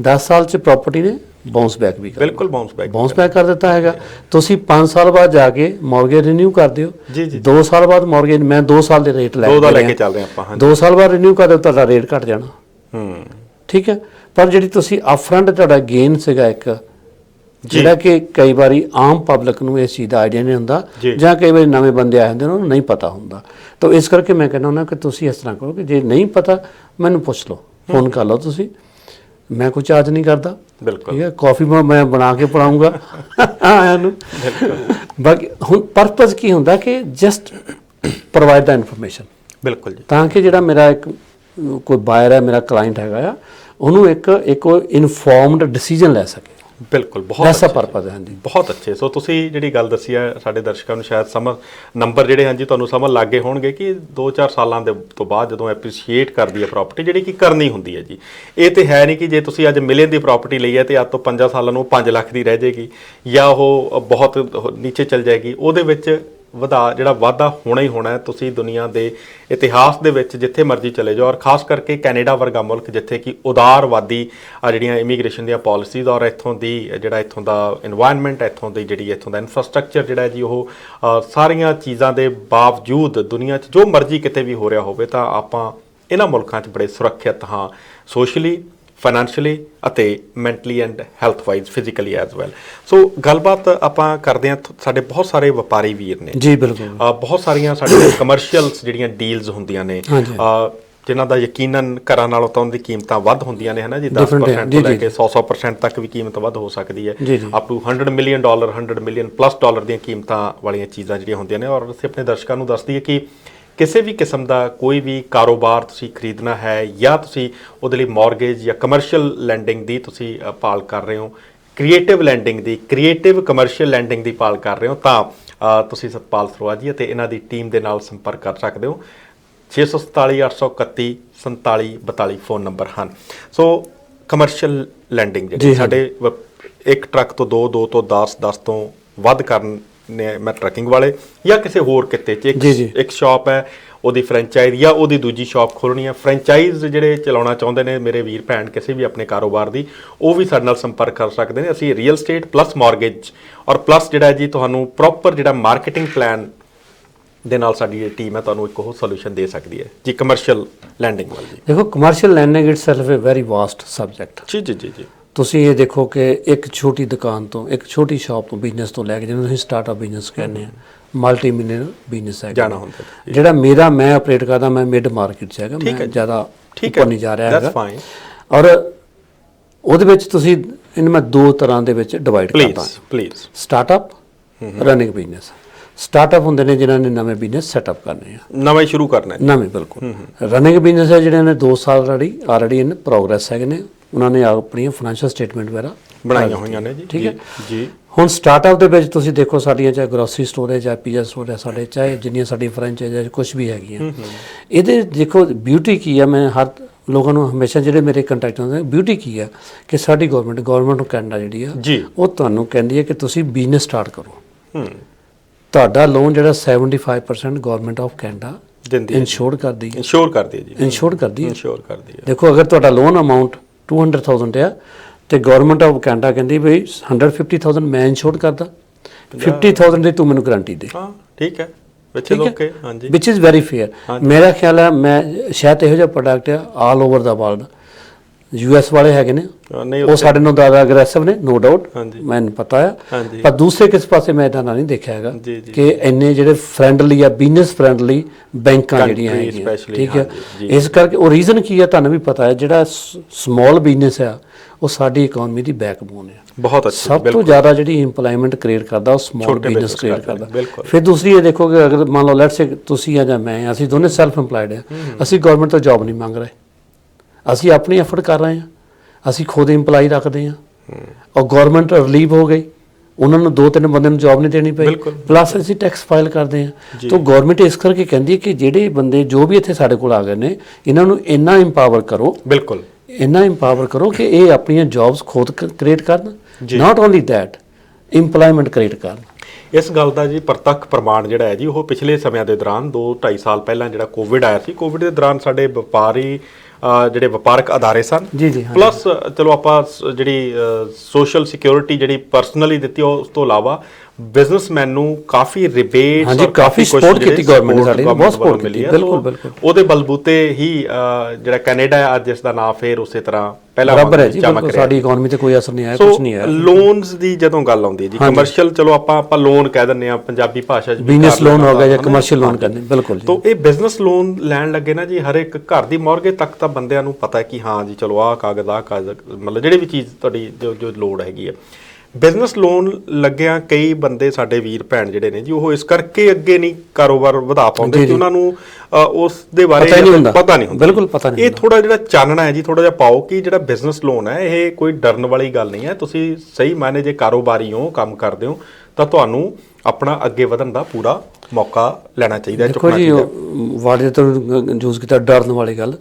10 ਸਾਲ 'ਚ ਪ੍ਰਾਪਰਟੀ ਨੇ ਬਾਉਂਸ ਬੈਕ ਵੀ ਬਿਲਕੁਲ ਬਾਉਂਸ ਬੈਕ ਕਰ ਦਿੱਤਾ ਹੈਗਾ। ਤੁਸੀਂ 5 ਸਾਲ ਬਾਅਦ ਜਾ ਕੇ ਮੌਰਗੇਜ ਰਿਨਿਊ ਕਰਦੇ ਹੋ, 2 ਸਾਲ ਬਾਅਦ ਮੌਰਗੇਜ ਮੈਂ 2 ਸਾਲ ਦੇ ਰੇਟ ਲੈ ਕੇ ਚੱਲ ਰਹੇ ਆਪਾਂ, 2 ਸਾਲ ਬਾਅਦ ਰਿਨਿਊ ਕਰਦੇ ਹੋ ਤੁਹਾਡਾ ਰੇਟ ਘਟ ਜਾਣਾ। ਠੀਕ ਹੈ, ਪਰ ਜਿਹੜੀ ਤੁਸੀਂ ਅਪਫਰੰਟ ਤੁਹਾਡਾ ਗੇਨ ਸੀਗਾ ਇੱਕ ਜਿਹੜਾ ਕਿ ਕਈ ਵਾਰੀ ਆਮ ਪਬਲਿਕ ਨੂੰ ਇਸ ਚੀਜ਼ ਦਾ ਆਈਡੀਆ ਨਹੀਂ ਹੁੰਦਾ, ਜਾਂ ਕਈ ਵਾਰੀ ਨਵੇਂ ਬੰਦੇ ਆਏ ਹੁੰਦੇ ਉਹਨਾਂ ਨੂੰ ਨਹੀਂ ਪਤਾ ਹੁੰਦਾ। ਤਾਂ ਇਸ ਕਰਕੇ ਮੈਂ ਕਹਿੰਦਾ ਹੁੰਦਾ ਕਿ ਤੁਸੀਂ ਇਸ ਤਰ੍ਹਾਂ ਕਰੋ ਕਿ ਜੇ ਨਹੀਂ ਪਤਾ ਮੈਨੂੰ ਪੁੱਛ ਲਓ, ਫੋਨ ਕਰ ਲਓ ਤੁਸੀਂ, ਮੈਂ ਕੋਈ ਚਾਰਜ ਨਹੀਂ ਕਰਦਾ। ਬਿਲਕੁਲ ਠੀਕ ਹੈ, ਕਾਫੀ ਮੈਂ ਬਣਾ ਕੇ ਪਿਲਾਉਂਗਾ ਆਇਆਂ ਨੂੰ। ਬਾਕੀ ਹੁਣ ਪਰਪਸ ਕੀ ਹੁੰਦਾ ਕਿ ਜਸਟ ਪ੍ਰੋਵਾਈਡ ਦਾ ਇਨਫੋਰਮੇਸ਼ਨ। ਬਿਲਕੁਲ ਜੀ, ਤਾਂ ਕਿ ਜਿਹੜਾ ਮੇਰਾ ਇੱਕ ਕੋਈ ਬਾਇਰ ਹੈ, ਮੇਰਾ ਕਲਾਇੰਟ ਹੈਗਾ ਆ, ਉਹਨੂੰ ਇੱਕ ਇਨਫੋਰਮਡ ਡਿਸੀਜਨ ਲੈ ਸਕੇ। ਬਿਲਕੁਲ, ਬਹੁਤ ਐਸਾ ਪਰਪਸ ਹੈ। ਹਾਂਜੀ, ਬਹੁਤ ਅੱਛੇ। ਸੋ ਤੁਸੀਂ ਜਿਹੜੀ ਗੱਲ ਦੱਸੀ ਹੈ ਸਾਡੇ ਦਰਸ਼ਕਾਂ ਨੂੰ ਸ਼ਾਇਦ ਸਮਝ ਨੰਬਰ ਜਿਹੜੇ ਹਾਂਜੀ ਤੁਹਾਨੂੰ ਸਮਝ ਲੱਗ ਗਏ ਹੋਣਗੇ ਕਿ 2-4 ਸਾਲਾਂ ਦੇ ਤੋਂ ਬਾਅਦ ਜਦੋਂ ਐਪਰੀਸ਼ੀਏਟ ਕਰਦੀ ਹੈ ਪ੍ਰਾਪਰਟੀ, ਜਿਹੜੀ ਕਿ ਕਰਨੀ ਹੁੰਦੀ ਹੈ ਜੀ। ਇਹ ਤੇ ਹੈ ਨਹੀਂ ਕਿ ਜੇ ਤੁਸੀਂ ਅੱਜ ਮਿਲੀਅਨ ਦੀ ਪ੍ਰਾਪਰਟੀ ਲਈ ਹੈ ਤੇ ਅੱਜ ਤੋਂ 5 ਸਾਲਾਂ ਨੂੰ 5 ਲੱਖ ਦੀ ਰਹਿ ਜਾਏਗੀ ਜਾਂ ਉਹ ਬਹੁਤ ਨੀਚੇ ਚਲ ਜਾਏਗੀ। ਉਹਦੇ ਵਿੱਚ ਜਿਹੜਾ ਵਾਧਾ ਹੋਣਾ ਹੀ ਹੋਣਾ ਹੈ। ਤੁਸੀਂ ਦੁਨੀਆ ਦੇ ਇਤਿਹਾਸ ਦੇ ਵਿੱਚ ਜਿੱਥੇ ਮਰਜ਼ੀ ਚਲੇ ਜਾਓ, ਔਰ ਖਾਸ ਕਰਕੇ ਕੈਨੇਡਾ ਵਰਗਾ ਮੁਲਕ ਜਿੱਥੇ ਕਿ ਉਦਾਰਵਾਦੀ ਜਿਹੜੀਆਂ ਇਮੀਗ੍ਰੇਸ਼ਨ ਦੀਆਂ ਪਾਲਿਸੀਜ਼ ਔਰ ਇੱਥੋਂ ਦਾ ਇਨਵਾਇਰਨਮੈਂਟ, ਇੱਥੋਂ ਦਾ ਇਨਫਰਾਸਟ੍ਰਕਚਰ ਜਿਹੜਾ ਜੀ, ਉਹ ਸਾਰੀਆਂ ਚੀਜ਼ਾਂ ਦੇ ਬਾਵਜੂਦ ਦੁਨੀਆ 'ਚ ਜੋ ਮਰਜ਼ੀ ਕਿਤੇ ਵੀ ਹੋ ਰਿਹਾ ਹੋਵੇ ਤਾਂ ਆਪਾਂ ਇਹਨਾਂ ਮੁਲਕਾਂ 'ਚ ਬੜੇ ਸੁਰੱਖਿਅਤ ਹਾਂ, ਸੋਸ਼ਲੀ, ਫਾਈਨੈਂਸ਼ੀਅਲੀ ਅਤੇ mentally and health wise, physically as well. So ਗੱਲਬਾਤ ਆਪਾਂ ਕਰਦੇ ਹਾਂ। ਸਾਡੇ ਬਹੁਤ ਸਾਰੇ ਵਪਾਰੀ ਵੀਰ ਨੇ ਜੀ, ਬਿਲਕੁਲ, ਬਹੁਤ ਸਾਰੀਆਂ ਸਾਡੀਆਂ ਕਮਰਸ਼ੀਅਲਸ ਜਿਹੜੀਆਂ ਡੀਲਸ ਹੁੰਦੀਆਂ ਨੇ, ਜਿਨ੍ਹਾਂ ਦਾ ਯਕੀਨਨ ਘਰਾਂ ਨਾਲੋਂ ਤਾਂ ਉਹਦੀ ਕੀਮਤਾਂ ਵੱਧ ਹੁੰਦੀਆਂ ਨੇ, ਹੈ ਨਾ ਜੀ। 10% ਤੋਂ ਲੈ ਕੇ 100% ਤੱਕ ਵੀ ਕੀਮਤ ਵੱਧ ਹੋ ਸਕਦੀ ਹੈ, up to $100 million, $100 million plus dollar ਦੀਆਂ ਕੀਮਤਾਂ ਵਾਲੀਆਂ ਚੀਜ਼ਾਂ ਜਿਹੜੀਆਂ ਹੁੰਦੀਆਂ ਨੇ। ਔਰ ਅਸੀਂ ਆਪਣੇ ਦਰਸ਼ਕਾਂ ਨੂੰ ਦੱਸ ਦਈਏ ਕਿ ਕਿਸੇ ਵੀ ਕਿਸਮ ਦਾ ਕੋਈ ਵੀ ਕਾਰੋਬਾਰ ਤੁਸੀਂ ਖਰੀਦਣਾ ਹੈ ਜਾਂ ਤੁਸੀਂ ਉਹਦੇ ਲਈ ਮੌਰਗੇਜ ਜਾਂ ਕਮਰਸ਼ੀਅਲ ਲੈਂਡਿੰਗ ਦੀ ਤੁਸੀਂ ਭਾਲ ਕਰ ਰਹੇ ਹੋ, ਕ੍ਰੀਏਟਿਵ ਕਮਰਸ਼ੀਅਲ ਲੈਂਡਿੰਗ ਦੀ ਭਾਲ ਕਰ ਰਹੇ ਹੋ, ਤਾਂ ਤੁਸੀਂ ਸਤਪਾਲ ਸਰੋਆ ਜੀ ਅਤੇ ਇਹਨਾਂ ਦੀ ਟੀਮ ਦੇ ਨਾਲ ਸੰਪਰਕ ਕਰ ਸਕਦੇ ਹੋ। 647 831 4742 ਫੋਨ ਨੰਬਰ ਹਨ। ਸੋ ਕਮਰਸ਼ੀਅਲ ਲੈਂਡਿੰਗ ਜਿਹੜੀ ਸਾਡੇ ਇੱਕ ਟਰੱਕ ਤੋਂ 2 ਤੋਂ 10 ਤੋਂ ਵੱਧ ਕਰਨ ਨੇ, ਮੈਂ ਟਰੱਕਿੰਗ ਵਾਲੇ ਜਾਂ ਕਿਸੇ ਹੋਰ ਕਿਤੇ 'ਚ ਇੱਕ ਸ਼ਾਪ ਹੈ, ਉਹਦੀ ਫਰੈਂਚਾਈਜ਼ ਜਾਂ ਉਹਦੀ ਦੂਜੀ ਸ਼ਾਪ ਖੋਲ੍ਹਣੀ ਹੈ। ਫਰੈਂਚਾਈਜ਼ ਜਿਹੜੇ ਚਲਾਉਣਾ ਚਾਹੁੰਦੇ ਨੇ ਮੇਰੇ ਵੀਰ ਭੈਣ ਕਿਸੇ ਵੀ ਆਪਣੇ ਕਾਰੋਬਾਰ ਦੀ, ਉਹ ਵੀ ਸਾਡੇ ਨਾਲ ਸੰਪਰਕ ਕਰ ਸਕਦੇ ਨੇ। ਅਸੀਂ ਰੀਅਲ ਸਟੇਟ ਪਲੱਸ ਮੌਰਗੇਜ ਔਰ ਪਲੱਸ ਜਿਹੜਾ ਜੀ ਤੁਹਾਨੂੰ ਪ੍ਰੋਪਰ ਜਿਹੜਾ ਮਾਰਕੀਟਿੰਗ ਪਲਾਨ ਦੇ ਨਾਲ ਸਾਡੀ ਜਿਹੜੀ ਟੀਮ ਹੈ ਤੁਹਾਨੂੰ ਇੱਕ ਉਹ ਸੋਲੂਸ਼ਨ ਦੇ ਸਕਦੀ ਹੈ ਜੀ। ਕਮਰਸ਼ੀਅਲ ਲੈਂਡਿੰਗ ਵਾਲੀ ਜੀ, ਦੇਖੋ commercial landing itself a very vast subject. ਜੀ ਜੀ ਜੀ ਜੀ, ਤੁਸੀਂ ਇਹ ਦੇਖੋ ਕਿ ਇੱਕ ਛੋਟੀ ਦੁਕਾਨ ਤੋਂ, ਇੱਕ ਛੋਟੀ ਸ਼ਾਪ ਤੋਂ, ਬਿਜ਼ਨਸ ਤੋਂ ਲੈ ਕੇ ਜਿਹਨੂੰ ਤੁਸੀਂ ਸਟਾਰਟਅਪ ਬਿਜ਼ਨਸ ਕਹਿੰਦੇ ਆ, ਮਲਟੀ ਮਿਲੀਅਨ ਬਿਜ਼ਨਸ ਹੈ ਜਾਣਾ ਹੁੰਦਾ। ਜਿਹੜਾ ਮੈਂ ਆਪਰੇਟ ਕਰਦਾ, ਮੈਂ ਮਿਡ ਮਾਰਕੀਟ 'ਚ ਹੈਗਾ, ਮੈਂ ਜ਼ਿਆਦਾ ਉੱਪਰ ਨਹੀਂ ਜਾ ਰਿਹਾ ਹੈਗਾ। ਔਰ ਉਹਦੇ ਵਿੱਚ ਤੁਸੀਂ ਇਹਨੂੰ ਮੈਂ 2 ਤਰ੍ਹਾਂ ਦੇ ਵਿੱਚ ਡਿਵਾਈਡ ਕਰਦਾ। Startup, running business. ਸਟਾਰਟਅਪ ਹੁੰਦੇ ਨੇ ਜਿਨ੍ਹਾਂ ਨੇ ਨਵੇਂ ਬਿਜ਼ਨਸ ਸੈਟਅਪ ਕਰਨੇ ਆ, ਨਵੇਂ ਸ਼ੁਰੂ ਕਰਨਾ, ਨਵੇਂ ਬਿਲਕੁਲ। ਰਨਿੰਗ ਬਿਜ਼ਨਸ ਹੈ ਜਿਹੜਿਆਂ ਨੇ 2 ਸਾਲ ਆਲਰੇਡੀ ਇਨ ਪ੍ਰੋਗਰੈਸ ਹੈਗੇ ਨੇ, ਉਹਨਾਂ ਨੇ ਆਪਣੀਆਂ ਫਾਈਨੈਂਸ਼ੀਅਲ ਸਟੇਟਮੈਂਟ ਵਗੈਰਾ ਬਣਾਈਆਂ ਹੋਈਆਂ ਨੇ ਜੀ। ਠੀਕ ਹੈ ਜੀ। ਹੁਣ ਸਟਾਰਟਅਪ ਦੇ ਵਿੱਚ ਤੁਸੀਂ ਦੇਖੋ ਸਾਡੀਆਂ ਚਾਹੇ ਗਰੋਸਰੀ ਸਟੋਰ ਹੈ, ਚਾਹੇ ਪੀਜ਼ਾ ਸਟੋਰ ਹੈ, ਸਾਡੇ ਚਾਹੇ ਜਿੰਨੀਆਂ ਸਾਡੀਆਂ ਫਰੈਂਚਾਈਜ਼ ਕੁਝ ਵੀ ਹੈਗੀਆਂ, ਇਹਦੇ ਦੇਖੋ ਬਿਊਟੀ ਕੀ ਹੈ। ਮੈਂ ਹਰ ਲੋਕਾਂ ਨੂੰ ਹਮੇਸ਼ਾ ਜਿਹੜੇ ਮੇਰੇ ਕੰਟੈਕਟ ਹੁੰਦੇ, ਬਿਊਟੀ ਕੀ ਹੈ ਕਿ ਸਾਡੀ ਗਵਰਨਮੈਂਟ ਆਫ ਕੈਨੇਡਾ ਜਿਹੜੀ ਆ ਉਹ ਤੁਹਾਨੂੰ ਕਹਿੰਦੀ ਹੈ ਕਿ ਤੁਸੀਂ ਬਿਜ਼ਨਸ ਸਟਾਰਟ ਕਰੋ। ਤੁਹਾਡਾ ਲੋਨ ਜਿਹੜਾ 75% ਗਵਰਨਮੈਂਟ ਆਫ ਕੈਨੇਡਾ ਇੰਸ਼ੋਰ ਕਰਦੀ ਹੈ। ਦੇਖੋ ਅਗਰ ਤੁਹਾਡਾ ਲੋਨ ਅਮਾਊਂਟ 200,000 ਆ ਤੇ ਗਵਰਨਮੈਂਟ ਆਫ ਕੈਨੇਡਾ ਕਹਿੰਦੀ ਬਈ 150,000 ਮੈਂ ਇੰਸ਼ੋਰ ਕਰਦਾ, 50,000 ਦੀ ਤੂੰ ਮੈਨੂੰ ਗਰੰਟੀ ਦੇ। ਠੀਕ ਹੈ, ਵਿਚ ਇਜ਼ ਵੈਰੀ ਫੇਅਰ। ਮੇਰਾ ਖਿਆਲ ਹੈ ਮੈਂ ਸ਼ਾਇਦ ਇਹੋ ਜਿਹਾ ਪ੍ਰੋਡਕਟ ਆ ਆਲ ਓਵਰ ਦਾ ਵਰਲਡ, US ਵਾਲੇ ਹੈਗੇ ਨੇ ਉਹ ਸਾਡੇ ਨਾਲ ਜ਼ਿਆਦਾ ਅਗਰੈਸਿਵ ਨੇ, ਨੋ ਡਾਊਟ, ਮੈਨੂੰ ਪਤਾ ਆ। ਪਰ ਦੂਸਰੇ ਕਿਸ ਪਾਸੇ ਮੈਂ ਇੱਦਾਂ ਨਹੀਂ ਦੇਖਿਆ ਹੈਗਾ ਕਿ ਇੰਨੇ ਜਿਹੜੇ ਫਰੈਂਡਲੀ ਆ, ਬਿਜ਼ਨਸ ਫਰੈਂਡਲੀ ਬੈਂਕਾਂ ਜਿਹੜੀਆਂ ਹੈਗੀਆਂ। ਠੀਕ ਹੈ, ਇਸ ਕਰਕੇ ਉਹ ਰੀਜ਼ਨ ਕੀ ਆ ਤੁਹਾਨੂੰ ਵੀ ਪਤਾ ਹੈ, ਜਿਹੜਾ ਸਮਾਲ ਬਿਜ਼ਨਸ ਆ ਉਹ ਸਾਡੀ ਇਕਨੋਮੀ ਦੀ ਬੈਕਬੋਨ ਹੈ। ਬਹੁਤ ਅੱਛਾ, ਸਭ ਤੋਂ ਜ਼ਿਆਦਾ ਜਿਹੜੀ ਇੰਪਲੋਇਮੈਂਟ ਕ੍ਰੀਏਟ ਕਰਦਾ ਉਹ ਸਮਾਲ ਬਿਜ਼ਨਸ ਕ੍ਰੀਏਟ ਕਰਦਾ। ਫਿਰ ਦੂਸਰੀ ਇਹ ਦੇਖੋ ਕਿ ਅਗਰ ਮੰਨ ਲਓ ਲੈਟਸ ਸੇ ਤੁਸੀਂ ਆ ਜਾਂ ਮੈਂ, ਅਸੀਂ ਦੋਨੇ ਸੈਲਫ ਇੰਪਲਾਇਡ ਆ, ਅਸੀਂ ਗਵਰਨਮੈਂਟ ਤੋਂ ਜੌਬ ਨਹੀਂ ਮੰਗ ਰਹੇ, ਅਸੀਂ ਆਪਣੀ ਐਫਰਟ ਕਰ ਰਹੇ ਹਾਂ, ਅਸੀਂ ਖੁਦ ਇੰਪਲਾਈ ਰੱਖਦੇ ਹਾਂ ਔਰ ਗਵਰਨਮੈਂਟ ਰਿਲੀਵ ਹੋ ਗਈ, ਉਹਨਾਂ ਨੂੰ 2-3 ਬੰਦੇ ਨੂੰ ਜੌਬ ਨਹੀਂ ਦੇਣੀ ਪਈ, ਪਲੱਸ ਅਸੀਂ ਟੈਕਸ ਫਾਈਲ ਕਰਦੇ ਹਾਂ। ਤਾਂ ਗਵਰਨਮੈਂਟ ਇਸ ਕਰਕੇ ਕਹਿੰਦੀ ਹੈ ਕਿ ਜਿਹੜੇ ਬੰਦੇ ਜੋ ਵੀ ਇੱਥੇ ਸਾਡੇ ਕੋਲ ਆ ਗਏ ਨੇ ਇਹਨਾਂ ਨੂੰ ਇੰਨਾ ਇੰਪਾਵਰ ਕਰੋ, ਬਿਲਕੁਲ ਇੰਨਾ ਇੰਪਾਵਰ ਕਰੋ ਕਿ ਇਹ ਆਪਣੀਆਂ ਜੌਬਸ ਖੁਦ ਕ੍ਰੀਏਟ ਕਰਨ, not only that employment create ਕਰਨ। ਇਸ ਗੱਲ ਦਾ ਜੀ ਪ੍ਰਤੱਖ ਪ੍ਰਮਾਣ ਜਿਹੜਾ ਹੈ ਜੀ ਉਹ ਪਿਛਲੇ ਸਮਿਆਂ ਦੇ ਦੌਰਾਨ 2-2.5 ਸਾਲ ਪਹਿਲਾਂ ਜਿਹੜਾ ਕੋਵਿਡ ਆਇਆ ਸੀ, ਕੋਵਿਡ ਦੇ ਦੌਰਾਨ ਸਾਡੇ ਜਿਹੜੇ ਵਪਾਰਕ ਅਦਾਰੇ ਸਨ, ਪਲੱਸ ਚਲੋ ਆਪਾਂ ਜਿਹੜੀ ਸੋਸ਼ਲ ਸਿਕਿਉਰਿਟੀ ਜਿਹੜੀ ਪਰਸਨਲੀ ਦਿੱਤੀ ਉਸ ਤੋਂ ਇਲਾਵਾ ਬਿਜ਼ਨਸਮੈਨ ਨੂੰ ਕਾਫੀ ਰਿਬੇਟ, ਹਾਂਜੀ, ਕਾਫੀ support ਕੀਤੀ government ਨੇ ਸਾਡੀ, ਬਹੁਤ support ਕੀਤੀ, ਬਿਲਕੁਲ ਬਿਲਕੁਲ। ਉਹਦੇ ਬਲਬੂਤੇ ਹੀ ਜਿਹੜਾ ਕੈਨੇਡਾ ਹੈ ਅੱਜ ਇਸ ਦਾ ਨਾਂ ਫੇਰ ਉਸੇ ਤਰ੍ਹਾਂ ਪਹਿਲਾਂ ਬਰਾਬਰ ਹੈ ਜੀ, ਬਿਲਕੁਲ ਸਾਡੀ ਇਕਨੋਮੀ ਤੇ ਕੋਈ ਅਸਰ ਨਹੀਂ ਆਇਆ, ਕੁਝ ਨਹੀਂ ਆਇਆ। ਲੋਨਸ ਦੀ ਜਦੋਂ ਗੱਲ ਆਉਂਦੀ ਹੈ ਜੀ, ਕਮਰਸ਼ੀਅਲ, ਚਲੋ ਆਪਾਂ ਲੋਨ ਕਹਿ ਦਿੰਦੇ ਆ ਪੰਜਾਬੀ ਭਾਸ਼ਾ 'ਚ, ਬਿਜ਼ਨਸ ਲੋਨ ਹੋ ਗਿਆ ਜਾਂ ਕਮਰਸ਼ੀਅਲ ਲੋਨ ਕਹਿੰਦੇ, ਬਿਲਕੁਲ ਜੀ। ਤਾਂ ਇਹ ਬਿਜ਼ਨਸ ਲੋਨ ਲੈਣ ਲੱਗੇ ਨਾ ਜੀ, ਹਰ ਇੱਕ ਘਰ ਦੀ ਮੌਰਗੇਜ ਤੱਕ ਤਾਂ ਬੰਦਿਆਂ ਨੂੰ ਪਤਾ ਹੈ ਕਿ ਹਾਂ ਜੀ ਚਲੋ ਆਹ ਕਾਗਜ਼ ਮਤਲਬ ਜਿਹੜੀ ਵੀ ਚੀਜ਼ ਤੁਹਾਡੀ ਜੋ ਲੋੜ ਹੈਗੀ ਹੈ। ਬਿਜ਼ਨਸ ਲੋਨ ਲੱਗਿਆ ਕਈ ਬੰਦੇ ਸਾਡੇ ਵੀਰ ਭੈਣ ਜਿਹੜੇ ਨੇ ਜੀ, ਉਹ ਇਸ ਕਰਕੇ ਅੱਗੇ ਨਹੀਂ ਕਾਰੋਬਾਰ ਵਧਾ ਪਾਉਂਦੇ ਕਿ ਉਹਨਾਂ ਨੂੰ ਉਸ ਦੇ ਬਾਰੇ ਪਤਾ ਨਹੀਂ ਹੁੰਦਾ, ਬਿਲਕੁਲ ਪਤਾ ਨਹੀਂ। ਇਹ ਥੋੜਾ ਜਿਹੜਾ ਚਾਨਣਾ ਹੈ ਜੀ, ਥੋੜਾ ਜਿਹਾ ਪਾਓ ਕਿ ਜਿਹੜਾ ਬਿਜ਼ਨਸ ਲੋਨ ਹੈ ਇਹ ਕੋਈ ਡਰਨ ਵਾਲੀ ਗੱਲ ਨਹੀਂ ਹੈ। ਤੁਸੀਂ ਸਹੀ ਮਾਇਨੇ ਜੇ ਕਾਰੋਬਾਰੀ ਹੋ, ਕੰਮ ਕਰਦੇ ਹੋ, ਤਾਂ ਤੁਹਾਨੂੰ ਆਪਣਾ ਅੱਗੇ ਵਧਣ ਦਾ ਪੂਰਾ ਮੌਕਾ ਲੈਣਾ ਚਾਹੀਦਾ ਹੈ। ਦੇਖੋ ਜੀ, ਵਾਰਡ ਤੋਂ ਯੂਜ਼ ਕੀਤਾ ਡਰਨ ਵਾਲੀ ਗੱਲ,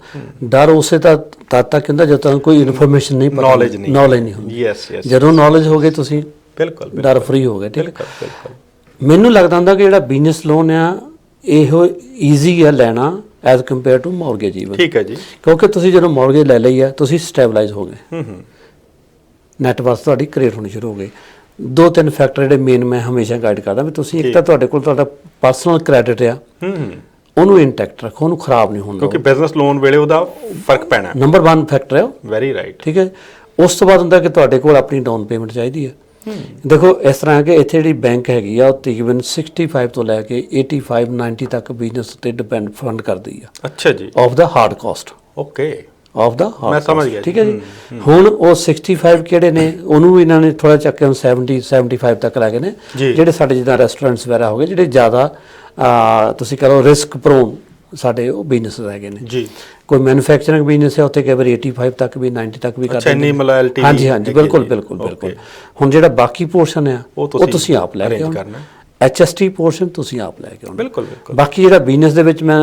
ਡਰ ਉਸੇ ਤਦ ਤੱਕ ਹੁੰਦਾ ਜਦੋਂ ਤੱਕ ਕੋਈ ਇਨਫੋਰਮੇਸ਼ਨ ਨਹੀਂ, ਨੌਲੇਜ ਨਹੀਂ ਹੁੰਦੀ। ਯੈਸ ਯੈਸ, ਜਦੋਂ ਨੌਲੇਜ ਹੋ ਗਈ ਤੁਸੀਂ ਬਿਲਕੁਲ ਡਰ ਫਰੀ ਹੋ ਗਏ। ਠੀਕ ਹੈ। ਮੈਨੂੰ ਲੱਗਦਾ ਹੁੰਦਾ ਕਿ ਜਿਹੜਾ ਬਿਜ਼ਨਸ ਲੋਨ ਆ ਇਹੋ ਈਜ਼ੀ ਆ ਲੈਣਾ as compare to mortgage even. ਠੀਕ ਹੈ ਜੀ, ਕਿਉਂਕਿ ਤੁਸੀਂ ਜਦੋਂ ਮੌਰਗੇਜ ਲੈ ਲਈ ਆ ਤੁਸੀਂ ਸਟੈਬਲਾਈਜ਼ ਹੋ ਗਏ, ਨੈਟਵਰਥ ਤੁਹਾਡੀ ਕ੍ਰੀਏਟ ਹੋਣੀ ਸ਼ੁਰੂ ਹੋ ਗਈ। 2-3 ਫੈਕਟਰ ਜਿਹੜੇ ਮੇਨ ਮੈਂ ਹਮੇਸ਼ਾ ਗਾਈਡ ਕਰਦਾ ਵੀ ਤੁਸੀਂ ਇੱਕ ਤਾਂ ਤੁਹਾਡੇ ਕੋਲ ਤੁਹਾਡਾ ਪਰਸਨਲ ਕ੍ਰੈਡਿਟ ਆ, ਉਹਨੂੰ ਇੰਟੈਕਟ ਰੱਖੋ, ਉਹਨੂੰ ਖਰਾਬ ਨਹੀਂ ਹੋਣ ਦਿਓ, ਕਿਉਂਕਿ ਬਿਜ਼ਨਸ ਲੋਨ ਵੇਲੇ ਉਹਦਾ ਫਰਕ ਪੈਣਾ। ਨੰਬਰ 1 ਫੈਕਟਰ ਹੈ, ਵੈਰੀ ਰਾਈਟ। ਠੀਕ ਹੈ। ਉਸ ਤੋਂ ਬਾਅਦ ਹੁੰਦਾ ਕਿ ਤੁਹਾਡੇ ਕੋਲ ਆਪਣੀ ਡਾਊਨ ਪੇਮੈਂਟ ਚਾਹੀਦੀ ਹੈ। ਦੇਖੋ ਇਸ ਤਰ੍ਹਾਂ ਕਿ ਇੱਥੇ ਜਿਹੜੀ ਬੈਂਕ ਹੈਗੀ ਆ ਉਹ ਤਕਰੀਬਨ 65 ਤੋਂ ਲੈ ਕੇ 85-90 ਤੱਕ ਬਿਜ਼ਨਸ ਤੇ ਡਿਪੈਂਡ ਫੰਡ ਕਰਦੀ ਆ। ਅੱਛਾ ਜੀ, of the hard cost. Okay, of the hard, ਮੈਂ ਸਮਝ ਗਿਆ। ਠੀਕ ਹੈ ਜੀ। ਹੁਣ ਉਹ 65 ਕਿਹੜੇ ਨੇ, ਉਹਨੂੰ ਵੀ ਇਹਨਾਂ ਨੇ ਥੋੜਾ ਚੱਕ ਕੇ 70-75 ਤੱਕ ਲੈ ਗਏ ਨੇ। ਜਿਹੜੇ ਸਾਡੇ ਜਿੱਦਾਂ ਰੈਸਟੋਰੈਂਟਸ ਵਗੈਰਾ ਹੋ ਗਏ, ਜਿਹੜੇ ਜ਼ਿਆਦਾ ਤੁਸੀਂ ਕਹ ਲਓ ਰਿਸਕ ਪ੍ਰੋਨ ਸਾਡੇ ਉਹ ਬਿਜ਼ਨਸ ਹੈਗੇ ਨੇ ਜੀ। ਕੋਈ ਮੈਨੂਫੈਕਚਰਿੰਗ ਬਿਜ਼ਨਸ ਹੈ ਉੱਥੇ ਕਈ ਵਾਰੀ 85 ਤੱਕ ਵੀ 90 ਤੱਕ ਵੀ ਕਰਦੇ ਨੇ। ਹਾਂਜੀ ਹਾਂਜੀ, ਬਿਲਕੁਲ ਬਿਲਕੁਲ ਬਿਲਕੁਲ। ਹੁਣ ਜਿਹੜਾ ਬਾਕੀ ਪੋਰਸ਼ਨ ਆ ਉਹ ਤੁਸੀਂ ਆਪ ਲੈ ਕੇ ਆਉਣਾ, HST ਪੋਰਸ਼ਨ ਤੁਸੀਂ ਆਪ ਲੈ ਕੇ ਆਉਣਾ। ਬਿਲਕੁਲ ਬਿਲਕੁਲ। ਬਾਕੀ ਜਿਹੜਾ ਬਿਜ਼ਨਸ ਦੇ ਵਿੱਚ ਮੈਂ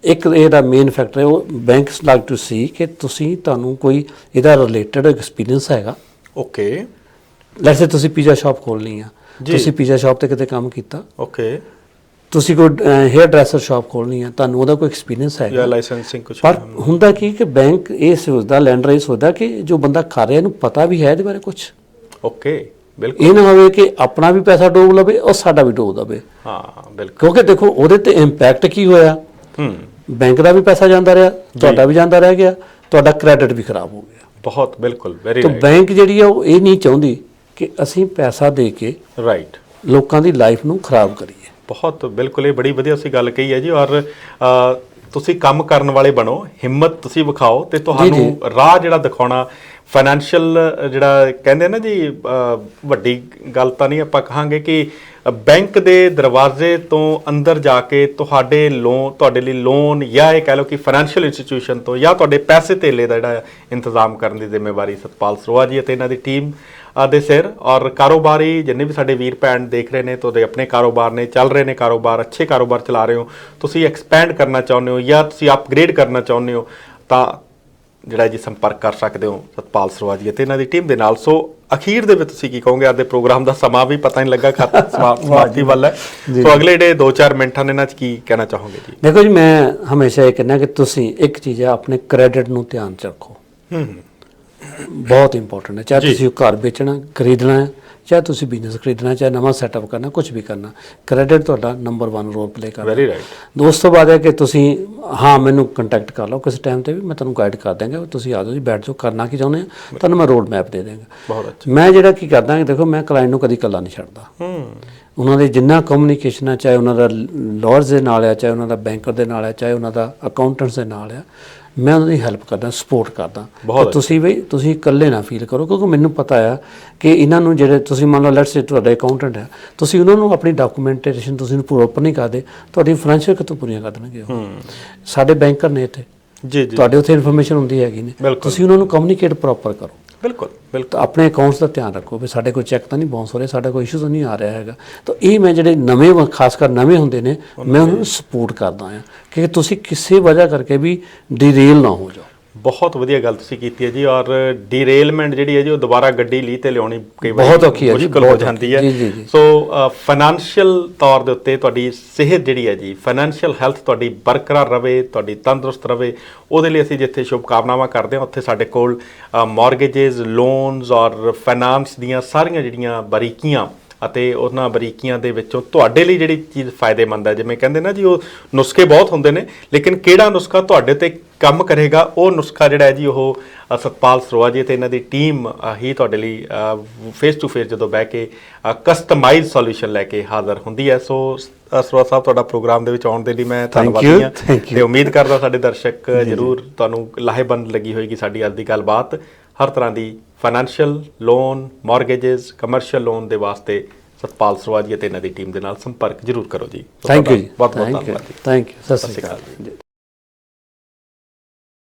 ਇੱਕ ਇਹਦਾ ਮੇਨ ਫੈਕਟਰ ਹੈ ਉਹ ਬੈਂਕਸ ਲਾਈਕ ਟੂ ਸੀ ਕਿ ਤੁਹਾਨੂੰ ਕੋਈ ਇਹਦਾ ਰਿਲੇਟਡ ਐਕਸਪੀਰੀਅੰਸ ਹੈਗਾ। ਓਕੇ, ਲੈਟਸ ਸੇ ਤੁਸੀਂ ਪੀਜ਼ਾ ਸ਼ਾਪ ਖੋਲ੍ਹਣੀ ਆ, ਤੁਸੀਂ ਪੀਜ਼ਾ ਸ਼ਾਪ ਤੇ ਕਿਤੇ ਕੰਮ ਕੀਤਾ। ਓਕੇ, ਤੁਸੀਂ ਕੋਈ ਹੇਅਰ ਡਰੈਸਰ ਸ਼ਾਪ ਖੋਲ੍ਹਣੀ ਆ, ਤੁਹਾਨੂੰ ਉਹਦਾ ਕੋਈ ਐਕਸਪੀਰੀਅੰਸ ਹੈਗਾ ਜਾਂ ਲਾਇਸੈਂਸਿੰਗ ਕੁਝ। ਪਰ ਹੁੰਦਾ ਕੀ ਕਿ ਬੈਂਕ ਇਹ ਸੋਚਦਾ, ਲੈਂਡਰ ਇਹ ਸੋਚਦਾ ਕਿ ਜੋ ਬੰਦਾ ਕਰ ਰਿਹਾ ਇਹਨੂੰ ਪਤਾ ਵੀ ਹੈ ਇਹਦੇ ਬਾਰੇ ਕੁਝ। ਓਕੇ, ਬਿਲਕੁਲ। ਇਹ ਨਾ ਹੋਵੇ ਕਿ ਆਪਣਾ ਵੀ ਪੈਸਾ ਡੋਬ ਲਵੇ ਔਰ ਸਾਡਾ ਵੀ ਡੋਬ ਦਵੇ। ਹਾਂ ਬਿਲਕੁਲ, ਕਿਉਂਕਿ ਦੇਖੋ ਉਹਦੇ ਤੇ ਇੰਪੈਕਟ ਕੀ ਹੋਇਆ, ਬੈਂਕ ਦਾ ਵੀ ਪੈਸਾ ਜਾਂਦਾ ਰਿਹਾ, ਤੁਹਾਡਾ ਵੀ ਜਾਂਦਾ ਰਹਿ ਗਿਆ, ਤੁਹਾਡਾ ਕ੍ਰੈਡਿਟ ਵੀ ਖਰਾਬ ਹੋ ਗਿਆ। ਬਹੁਤ ਬਿਲਕੁਲ, ਵੈਰੀ ਰਾਈਟ। ਤਾਂ ਬੈਂਕ ਜਿਹੜੀ ਆ ਉਹ ਇਹ ਨਹੀਂ ਚਾਹੁੰਦੀ ਕਿ ਅਸੀਂ ਪੈਸਾ ਦੇ ਕੇ ਰਾਈਟ ਲੋਕਾਂ ਦੀ ਲਾਈਫ ਨੂੰ ਖਰਾਬ ਕਰੀਏ। ਬਹੁਤ ਬਿਲਕੁਲ, ਇਹ ਬੜੀ ਵਧੀਆ ਸੀ ਗੱਲ ਕਹੀ ਹੈ ਜੀ। ਔਰ ਤੁਸੀਂ ਕੰਮ ਕਰਨ ਵਾਲੇ ਬਣੋ, ਹਿੰਮਤ ਤੁਸੀਂ ਵਿਖਾਓ ਤੇ ਤੁਹਾਨੂੰ ਰਾਹ ਜਿਹੜਾ ਦਿਖਾਉਣਾ ਫਾਈਨੈਂਸ਼ੀਅਲ ਜਿਹੜਾ ਕਹਿੰਦੇ ਨਾ ਜੀ, ਵੱਡੀ ਗੱਲ ਤਾਂ ਨਹੀਂ ਆਪਾਂ ਕਹਾਂਗੇ ਕਿ ਬੈਂਕ ਦੇ ਦਰਵਾਜ਼ੇ ਤੋਂ ਅੰਦਰ ਜਾ ਕੇ ਤੁਹਾਡੇ ਲਈ ਲੋਨ ਜਾਂ ਇਹ ਕਹਿ ਲਓ ਕਿ ਫਾਈਨੈਂਸ਼ੀਅਲ ਇੰਸਟੀਟਿਊਸ਼ਨ ਤੋਂ ਜਾਂ ਤੁਹਾਡੇ ਪੈਸੇ ਧੇਲੇ ਦਾ ਜਿਹੜਾ ਇੰਤਜ਼ਾਮ ਕਰਨ ਦੀ ਜ਼ਿੰਮੇਵਾਰੀ ਸਤਪਾਲ ਸਰੋਆ ਜੀ ਅਤੇ ਇਹਨਾਂ ਦੀ ਟੀਮ ਦੇ ਸਿਰ। ਔਰ ਕਾਰੋਬਾਰੀ ਜਿੰਨੇ ਵੀ ਸਾਡੇ ਵੀਰ ਭੈਣ ਦੇਖ ਰਹੇ ਨੇ, ਤੁਹਾਡੇ ਆਪਣੇ ਕਾਰੋਬਾਰ ਨੇ, ਚੱਲ ਰਹੇ ਨੇ ਕਾਰੋਬਾਰ, ਅੱਛੇ ਕਾਰੋਬਾਰ ਚਲਾ ਰਹੇ ਹੋ, ਤੁਸੀਂ ਐਕਸਪੈਂਡ ਕਰਨਾ ਚਾਹੁੰਦੇ ਹੋ ਜਾਂ ਤੁਸੀਂ ਅਪਗ੍ਰੇਡ ਕਰਨਾ ਚਾਹੁੰਦੇ ਹੋ, ਤਾਂ ਜਿਹੜਾ ਜੀ ਸੰਪਰਕ ਕਰ ਸਕਦੇ ਹੋ ਸਤਪਾਲ ਸਰੋਆ ਜੀ ਅਤੇ ਇਹਨਾਂ ਦੀ ਟੀਮ ਦੇ ਨਾਲ। ਸੋ ਅਖੀਰ ਦੇ ਵਿੱਚ ਤੁਸੀਂ ਕੀ ਕਹੋਗੇ? ਅੱਜ ਦੇ ਪ੍ਰੋਗਰਾਮ ਦਾ ਸਮਾਂ ਵੀ ਪਤਾ ਨਹੀਂ ਲੱਗਾ, ਸਮਾਪਤੀ ਵੱਲ ਹੈ। ਸੋ ਅਗਲੇ 2-4 ਮਿੰਟਾਂ ਦੇ ਇਹਨਾਂ 'ਚ ਕੀ ਕਹਿਣਾ ਚਾਹੋਗੇ ਜੀ? ਦੇਖੋ ਜੀ, ਮੈਂ ਹਮੇਸ਼ਾ ਇਹ ਕਹਿੰਦਾ ਕਿ ਤੁਸੀਂ ਇੱਕ ਚੀਜ਼ ਹੈ, ਆਪਣੇ ਕ੍ਰੈਡਿਟ ਨੂੰ ਧਿਆਨ 'ਚ ਰੱਖੋ। ਬਹੁਤ ਇੰਪੋਰਟੈਂਟ ਹੈ। ਚਾਹੇ ਤੁਸੀਂ ਉਹ ਘਰ ਵੇਚਣਾ, ਖਰੀਦਣਾ ਹੈ, ਚਾਹੇ ਤੁਸੀਂ ਬਿਜ਼ਨਸ ਖਰੀਦਣਾ, ਚਾਹੇ ਨਵਾਂ ਸੈਟਅਪ ਕਰਨਾ, ਕੁਝ ਵੀ ਕਰਨਾ, ਕ੍ਰੈਡਿਟ ਤੁਹਾਡਾ ਨੰਬਰ 1 ਰੋਲ ਪਲੇ ਕਰਦਾ। Very right. ਉਸ ਤੋਂ ਬਾਅਦ ਹੈ ਕਿ ਤੁਸੀਂ ਮੈਨੂੰ ਕੰਟੈਕਟ ਕਰ ਲਓ ਕਿਸੇ ਟਾਈਮ ਤੇ ਵੀ, ਮੈਂ ਤੁਹਾਨੂੰ ਗਾਈਡ ਕਰ ਦਿਆਂਗਾ। ਤੁਸੀਂ ਆ ਜਾਓ ਜੀ, ਬੈਠ ਜਾਓ, ਕਰਨਾ ਕੀ ਚਾਹੁੰਦੇ ਆ, ਤੁਹਾਨੂੰ ਮੈਂ ਰੋਡ ਮੈਪ ਦੇ ਦਿਆਂਗਾ। ਬਹੁਤ ਅੱਛਾ। ਮੈਂ ਜਿਹੜਾ ਕੀ ਕਰਦਾ ਕਿ ਦੇਖੋ, ਮੈਂ ਕਲਾਇੰਟ ਨੂੰ ਕਦੀ ਇਕੱਲਾ ਨਹੀਂ ਛੱਡਦਾ। ਉਹਨਾਂ ਦੇ ਜਿੰਨਾ ਕਮਿਊਨੀਕੇਸ਼ਨ ਹੈ, ਚਾਹੇ ਉਹਨਾਂ ਦਾ ਲਾਇਰਸ ਦੇ ਨਾਲ ਆ, ਚਾਹੇ ਉਹਨਾਂ ਦਾ ਬੈਂਕਰ ਦੇ ਨਾਲ ਆ, ਚਾਹੇ ਉਹਨਾਂ ਦਾ ਅਕਾਊਂਟੈਂਟਸ ਦੇ ਨਾਲ ਆ, ਮੈਂ ਉਹਨਾਂ ਦੀ ਹੈਲਪ ਕਰਦਾ, ਸਪੋਰਟ ਕਰਦਾ। ਤੁਸੀਂ ਇਕੱਲੇ ਨਾ ਫੀਲ ਕਰੋ, ਕਿਉਂਕਿ ਮੈਨੂੰ ਪਤਾ ਆ ਕਿ ਇਹਨਾਂ ਨੂੰ ਜਿਹੜੇ ਤੁਸੀਂ ਮੰਨ ਲਓ ਲੈਟਸ ਸੇ ਤੁਹਾਡਾ ਅਕਾਊਂਟੈਂਟ ਹੈ, ਤੁਸੀਂ ਉਹਨਾਂ ਨੂੰ ਆਪਣੀ ਡਾਕੂਮੈਂਟੇਸ਼ਨ ਤੁਸੀਂ ਪ੍ਰੋਪਰ ਨਹੀਂ ਕਰਦੇ, ਤੁਹਾਡੀ ਫਾਈਨੈਂਸ਼ੀਅਲ ਕਿੱਥੋਂ ਪੂਰੀਆਂ ਕਰ ਦੇਣਗੇ ਉਹ। ਸਾਡੇ ਬੈਂਕਰ ਨੇ ਇੱਥੇ ਜੀ, ਤੁਹਾਡੇ ਉੱਥੇ ਇਨਫੋਰਮੇਸ਼ਨ ਹੁੰਦੀ ਹੈਗੀ ਨੇ, ਤੁਸੀਂ ਉਹਨਾਂ ਨੂੰ ਕਮਿਊਨੀਕੇਟ ਪ੍ਰੋਪਰ ਕਰੋ। ਬਿਲਕੁਲ ਬਿਲਕੁਲ। ਆਪਣੇ ਅਕਾਊਂਟਸ ਦਾ ਧਿਆਨ ਰੱਖੋ ਵੀ ਸਾਡੇ ਕੋਈ ਚੈੱਕ ਤਾਂ ਨਹੀਂ ਬਾਉਂਸ ਹੋ ਰਿਹਾ, ਸਾਡਾ ਕੋਈ ਇਸ਼ੂ ਤਾਂ ਨਹੀਂ ਆ ਰਿਹਾ ਹੈਗਾ। ਤਾਂ ਇਹ ਮੈਂ ਜਿਹੜੇ ਨਵੇਂ, ਖਾਸ ਕਰ ਨਵੇਂ ਹੁੰਦੇ ਨੇ, ਮੈਂ ਉਹਨਾਂ ਨੂੰ ਸਪੋਰਟ ਕਰਦਾ ਹਾਂ ਕਿ ਤੁਸੀਂ ਕਿਸੇ ਵਜ੍ਹਾ ਕਰਕੇ ਵੀ ਡੀਰੇਲ ਨਾ ਹੋ ਜਾਓ। ਬਹੁਤ ਵਧੀਆ ਗੱਲ ਤੁਸੀਂ ਕੀਤੀ ਹੈ ਜੀ। ਔਰ ਡੀਰੇਲਮੈਂਟ ਜਿਹੜੀ ਹੈ ਜੀ, ਉਹ ਦੁਬਾਰਾ ਗੱਡੀ ਲੀਹ ਤੇ ਲਿਆਉਣੀ ਕਈ ਵਾਰ ਬਹੁਤ ਔਖੀ ਹੈ, ਮੁਸ਼ਕਲ ਹੋ ਜਾਂਦੀ ਹੈ। ਸੋ ਫਾਈਨੈਂਸ਼ੀਅਲ ਤੌਰ ਦੇ ਉੱਤੇ ਤੁਹਾਡੀ ਸਿਹਤ ਜਿਹੜੀ ਹੈ ਜੀ, ਫਾਈਨੈਂਸ਼ੀਅਲ ਹੈਲਥ ਤੁਹਾਡੀ ਬਰਕਰਾਰ ਰਵੇ, ਤੁਹਾਡੀ ਤੰਦਰੁਸਤ ਰਵੇ, ਉਹਦੇ ਲਈ ਅਸੀਂ ਜਿੱਥੇ ਸ਼ੁਭਕਾਮਨਾਵਾਂ ਕਰਦੇ ਹਾਂ, ਉੱਥੇ ਸਾਡੇ ਕੋਲ ਮੌਰਗੇਜਸ, ਲੋਨਸ ਔਰ ਫਾਈਨਾਂਸ ਦੀਆਂ ਸਾਰੀਆਂ ਜਿਹੜੀਆਂ ਬਾਰੀਕੀਆਂ ਅਤੇ ਉਹਨਾਂ ਬਰੀਕੀਆਂ ਦੇ ਵਿੱਚੋਂ ਤੁਹਾਡੇ ਲਈ ਜਿਹੜੀ ਚੀਜ਼ ਫਾਇਦੇਮੰਦ ਹੈ, ਜਿਵੇਂ ਕਹਿੰਦੇ ਨਾ ਜੀ ਉਹ ਨੁਸਖੇ ਬਹੁਤ ਹੁੰਦੇ ਨੇ, ਲੇਕਿਨ ਕਿਹੜਾ ਨੁਸਖਾ ਤੁਹਾਡੇ ਤੇ ਕੰਮ ਕਰੇਗਾ ਉਹ ਨੁਸਖਾ ਜਿਹੜਾ ਹੈ ਜੀ ਉਹ ਸਤਪਾਲ ਸਰੋਆ ਜੀ ਤੇ ਇਹਨਾਂ ਦੀ ਟੀਮ ਹੀ ਤੁਹਾਡੇ ਲਈ ਫੇਸ ਟੂ ਫੇਸ ਜਦੋਂ ਬਹਿ ਕੇ ਕਸਟਮਾਈਜ਼ ਸੋਲੂਸ਼ਨ ਲੈ ਕੇ ਹਾਜ਼ਰ ਹੁੰਦੀ ਹੈ। ਸੋ ਸਰੋਆ ਸਾਹਿਬ, ਤੁਹਾਡਾ ਪ੍ਰੋਗਰਾਮ ਦੇ ਵਿੱਚ ਆਉਣ ਦੇ ਲਈ ਮੈਂ ਧੰਨਵਾਦੀ ਹਾਂ ਤੇ ਉਮੀਦ ਕਰਦਾ ਸਾਡੇ ਦਰਸ਼ਕ ਜ਼ਰੂਰ ਤੁਹਾਨੂੰ ਲਾਹੇਵੰਦ ਲੱਗੀ ਹੋਏਗੀ ਸਾਡੀ ਅੱਜ ਦੀ ਗੱਲਬਾਤ। ਹਰ ਤਰ੍ਹਾਂ ਦੀ ਫਾਈਨੈਂਸ਼ੀਅਲ ਲੋਨ, ਮਾਰਗੇजेस, ਕਮਰਸ਼ੀਅਲ ਲੋਨ ਦੇ ਵਾਸਤੇ ਸਤਪਾਲ ਸਰੋਆ ਜੀ ਅਤੇ ਇਹਨਾਂ ਦੀ ਟੀਮ ਦੇ ਨਾਲ ਸੰਪਰਕ ਜ਼ਰੂਰ ਕਰੋ ਜੀ। ਥੈਂਕ ਯੂ ਜੀ, ਬਹੁਤ ਬਹੁਤ ਧੰਨਵਾਦ ਜੀ। ਥੈਂਕ ਯੂ, ਸਤਿ ਸ਼੍ਰੀ ਅਕਾਲ ਜੀ।